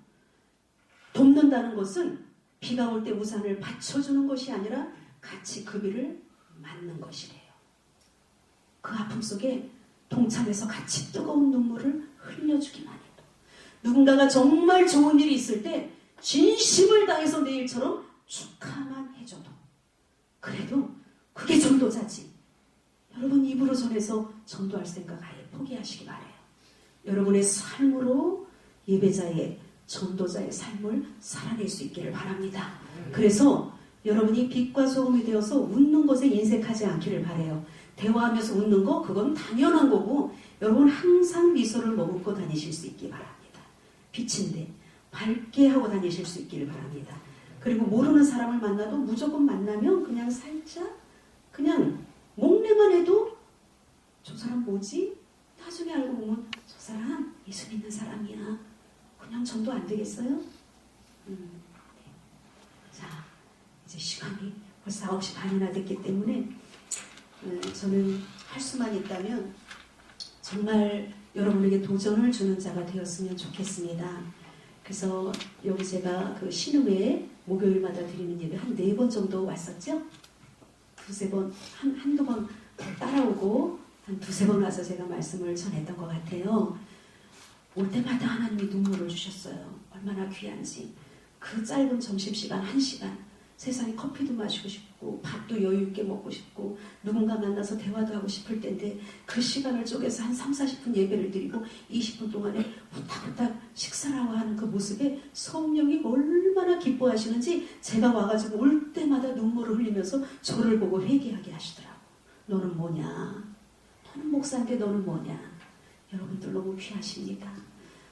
돕는다는 것은 비가 올 때 우산을 받쳐주는 것이 아니라 같이 그 비를 맞는 것이래요. 그 아픔 속에 동참해서 같이 뜨거운 눈물을 흘려주기만 해도 누군가가 정말 좋은 일이 있을 때 진심을 다해서 내일처럼 축하만 해줘도 그래도 그게 전도자지. 여러분 입으로 전해서 전도할 생각 아예 포기하시기 바라요. 여러분의 삶으로 예배자의 전도자의 삶을 살아낼 수 있기를 바랍니다. 그래서 여러분이 빛과 소금이 되어서 웃는 것에 인색하지 않기를 바라요. 대화하면서 웃는 거 그건 당연한 거고 여러분 항상 미소를 머금고 다니실 수 있기 바랍니다. 빛인데 밝게 하고 다니실 수 있기를 바랍니다. 그리고 모르는 사람을 만나도 무조건 만나면 그냥 살짝 그냥 목례만 해도 저 사람 뭐지? 나중에 알고 보면 저 사람 예수 믿는 사람이야. 그냥 전도 안 되겠어요? 자, 이제 시간이 벌써 9시 반이나 됐기 때문에 저는 할 수만 있다면 정말 여러분에게 도전을 주는 자가 되었으면 좋겠습니다. 그래서 여기 제가 그 신음회 목요일마다 드리는 예배 한 4번 정도 왔었죠? 두세 번, 한두 번 따라오고 한 두세 번 와서 제가 말씀을 전했던 것 같아요. 올 때마다 하나님이 눈물을 주셨어요. 얼마나 귀한지. 그 짧은 점심시간 1시간 세상에 커피도 마시고 싶고 밥도 여유 있게 먹고 싶고 누군가 만나서 대화도 하고 싶을 텐데 그 시간을 쪼개서 한 3, 40분 예배를 드리고 20분 동안에 후딱후딱 식사를 하고 하는 그 모습에 성령이 얼마나 기뻐하시는지 제가 와가지고 올 때마다 눈물을 흘리면서 저를 보고 회개하게 하시더라고. 너는 뭐냐? 너는 목사인데 너는 뭐냐? 여러분들 너무 귀하십니다.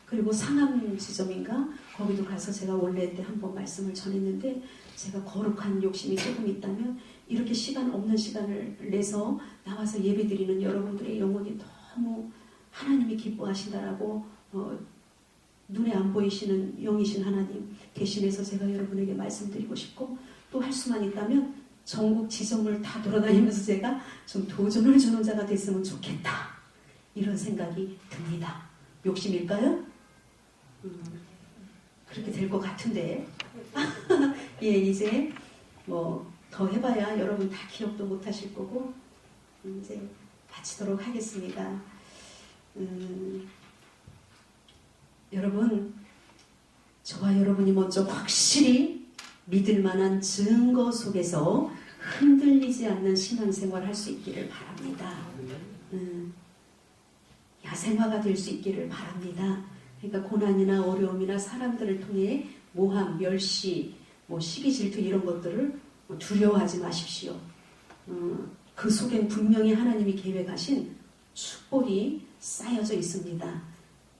그리고 상암 지점인가? 거기도 가서 제가 원래 때 한번 말씀을 전했는데 제가 거룩한 욕심이 조금 있다면 이렇게 시간 없는 시간을 내서 나와서 예배드리는 여러분들의 영혼이 너무 하나님이 기뻐하신다라고 눈에 안 보이시는 영이신 하나님 대신해서 제가 여러분에게 말씀드리고 싶고 또 할 수만 있다면 전국 지점을 다 돌아다니면서 제가 좀 도전을 주는 자가 됐으면 좋겠다. 이런 생각이 듭니다. 욕심일까요? 그렇게 될 것 같은데 예, 이제 뭐 더 해봐야 여러분 다 기억도 못 하실 거고 이제 마치도록 하겠습니다. 여러분 저와 여러분이 먼저 확실히 믿을 만한 증거 속에서 흔들리지 않는 신앙생활 할 수 있기를 바랍니다. 야생화가 될 수 있기를 바랍니다. 그러니까 고난이나 어려움이나 사람들을 통해 모함, 멸시, 시기 질투 이런 것들을 두려워하지 마십시오. 그 속엔 분명히 하나님이 계획하신 축복이 쌓여져 있습니다.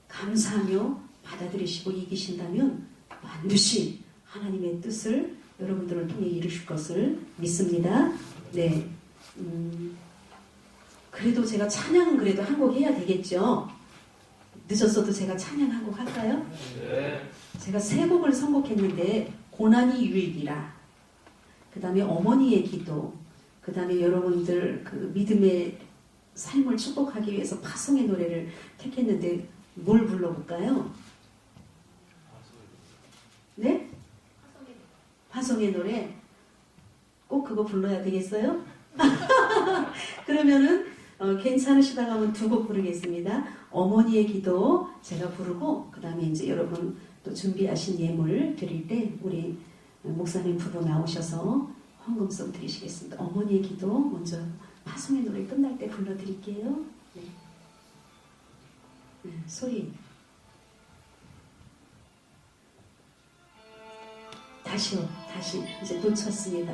감사하며 받아들이시고 이기신다면 반드시 하나님의 뜻을 여러분들을 통해 이루실 것을 믿습니다. 네. 그래도 제가 찬양은 그래도 한 곡 해야 되겠죠? 늦었어도 제가 찬양 한 곡 할까요? 네. 제가 3곡을 선곡했는데 고난이 유익이라 그 다음에 어머니의 기도 그 다음에 여러분들 그 믿음의 삶을 축복하기 위해서 파송의 노래를 택했는데 뭘 불러볼까요? 네? 파송의 노래 꼭 그거 불러야 되겠어요? 그러면은 괜찮으시다가 하면 2곡 부르겠습니다. 어머니의 기도 제가 부르고 그 다음에 이제 여러분 또 준비하신 예물 드릴 때 우리 목사님 부부 나오셔서 헌금송 드리시겠습니다. 어머니의 기도 먼저 파송의 노래 끝날 때 불러드릴게요. 네. 소리 다시요. 다시 이제 놓쳤습니다.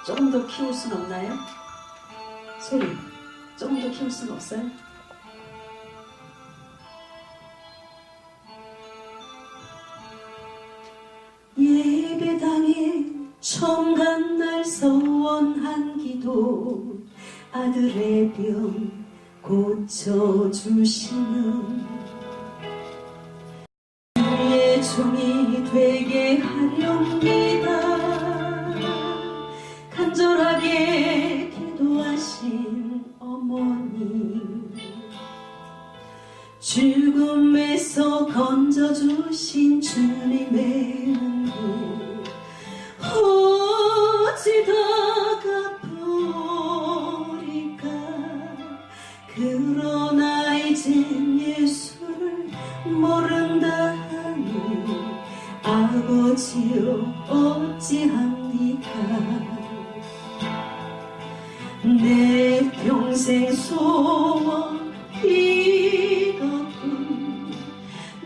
조금 더 키울 순 없나요? 소리 조금 더 키울 순 없어요? 예배당에 처음 간 날 서원한 기도 아들의 병 고쳐주시는 주의 종이 되게 하렵니다. 간절하게 기도하신 어머니 죽음에서 건져주신 주님의 은혜 어찌다가 버릴까. 그러나 이젠 예수를 모른다 하니 아버지여 어찌합니까. 내 평생 소원 이것뿐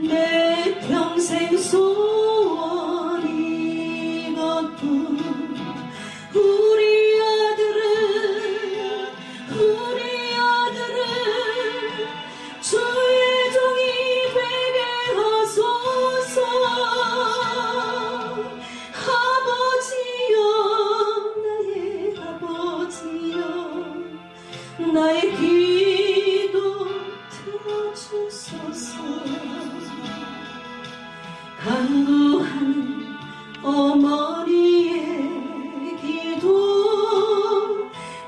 내 평생 소원 이것뿐 나의 기도 들어주소서. 간구하는 어머니의 기도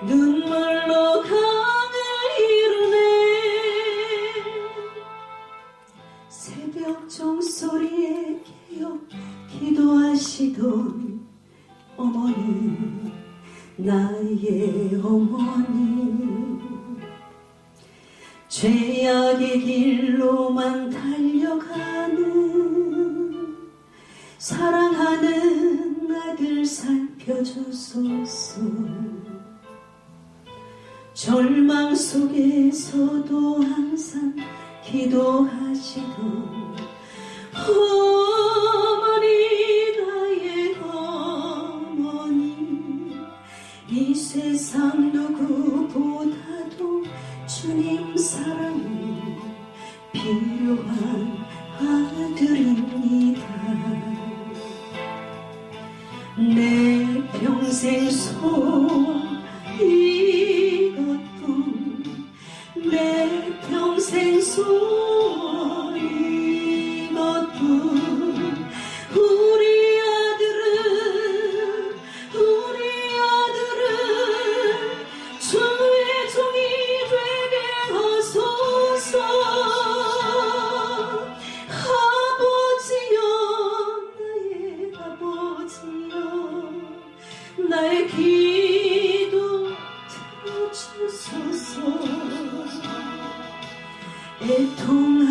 눈물로 강을 이루네. 새벽 종소리에 깨어 기도하시던 어머니, 나의 어머니. 죄악의 길로만 달려가는 사랑하는 아들 살펴주소서. 절망 속에서도 항상 기도하시던 어머니, 나의 어머니. 이 세상 누구보다도 주님 사랑이 필요한 아들입니다. 내 평생 소원 이것뿐, 내 평생 소원 이것뿐. 우리 아들은 주의 종이 되게 하소서. 아버지여, 나의 아버지여, 나의 기도 들어주소서. 애통하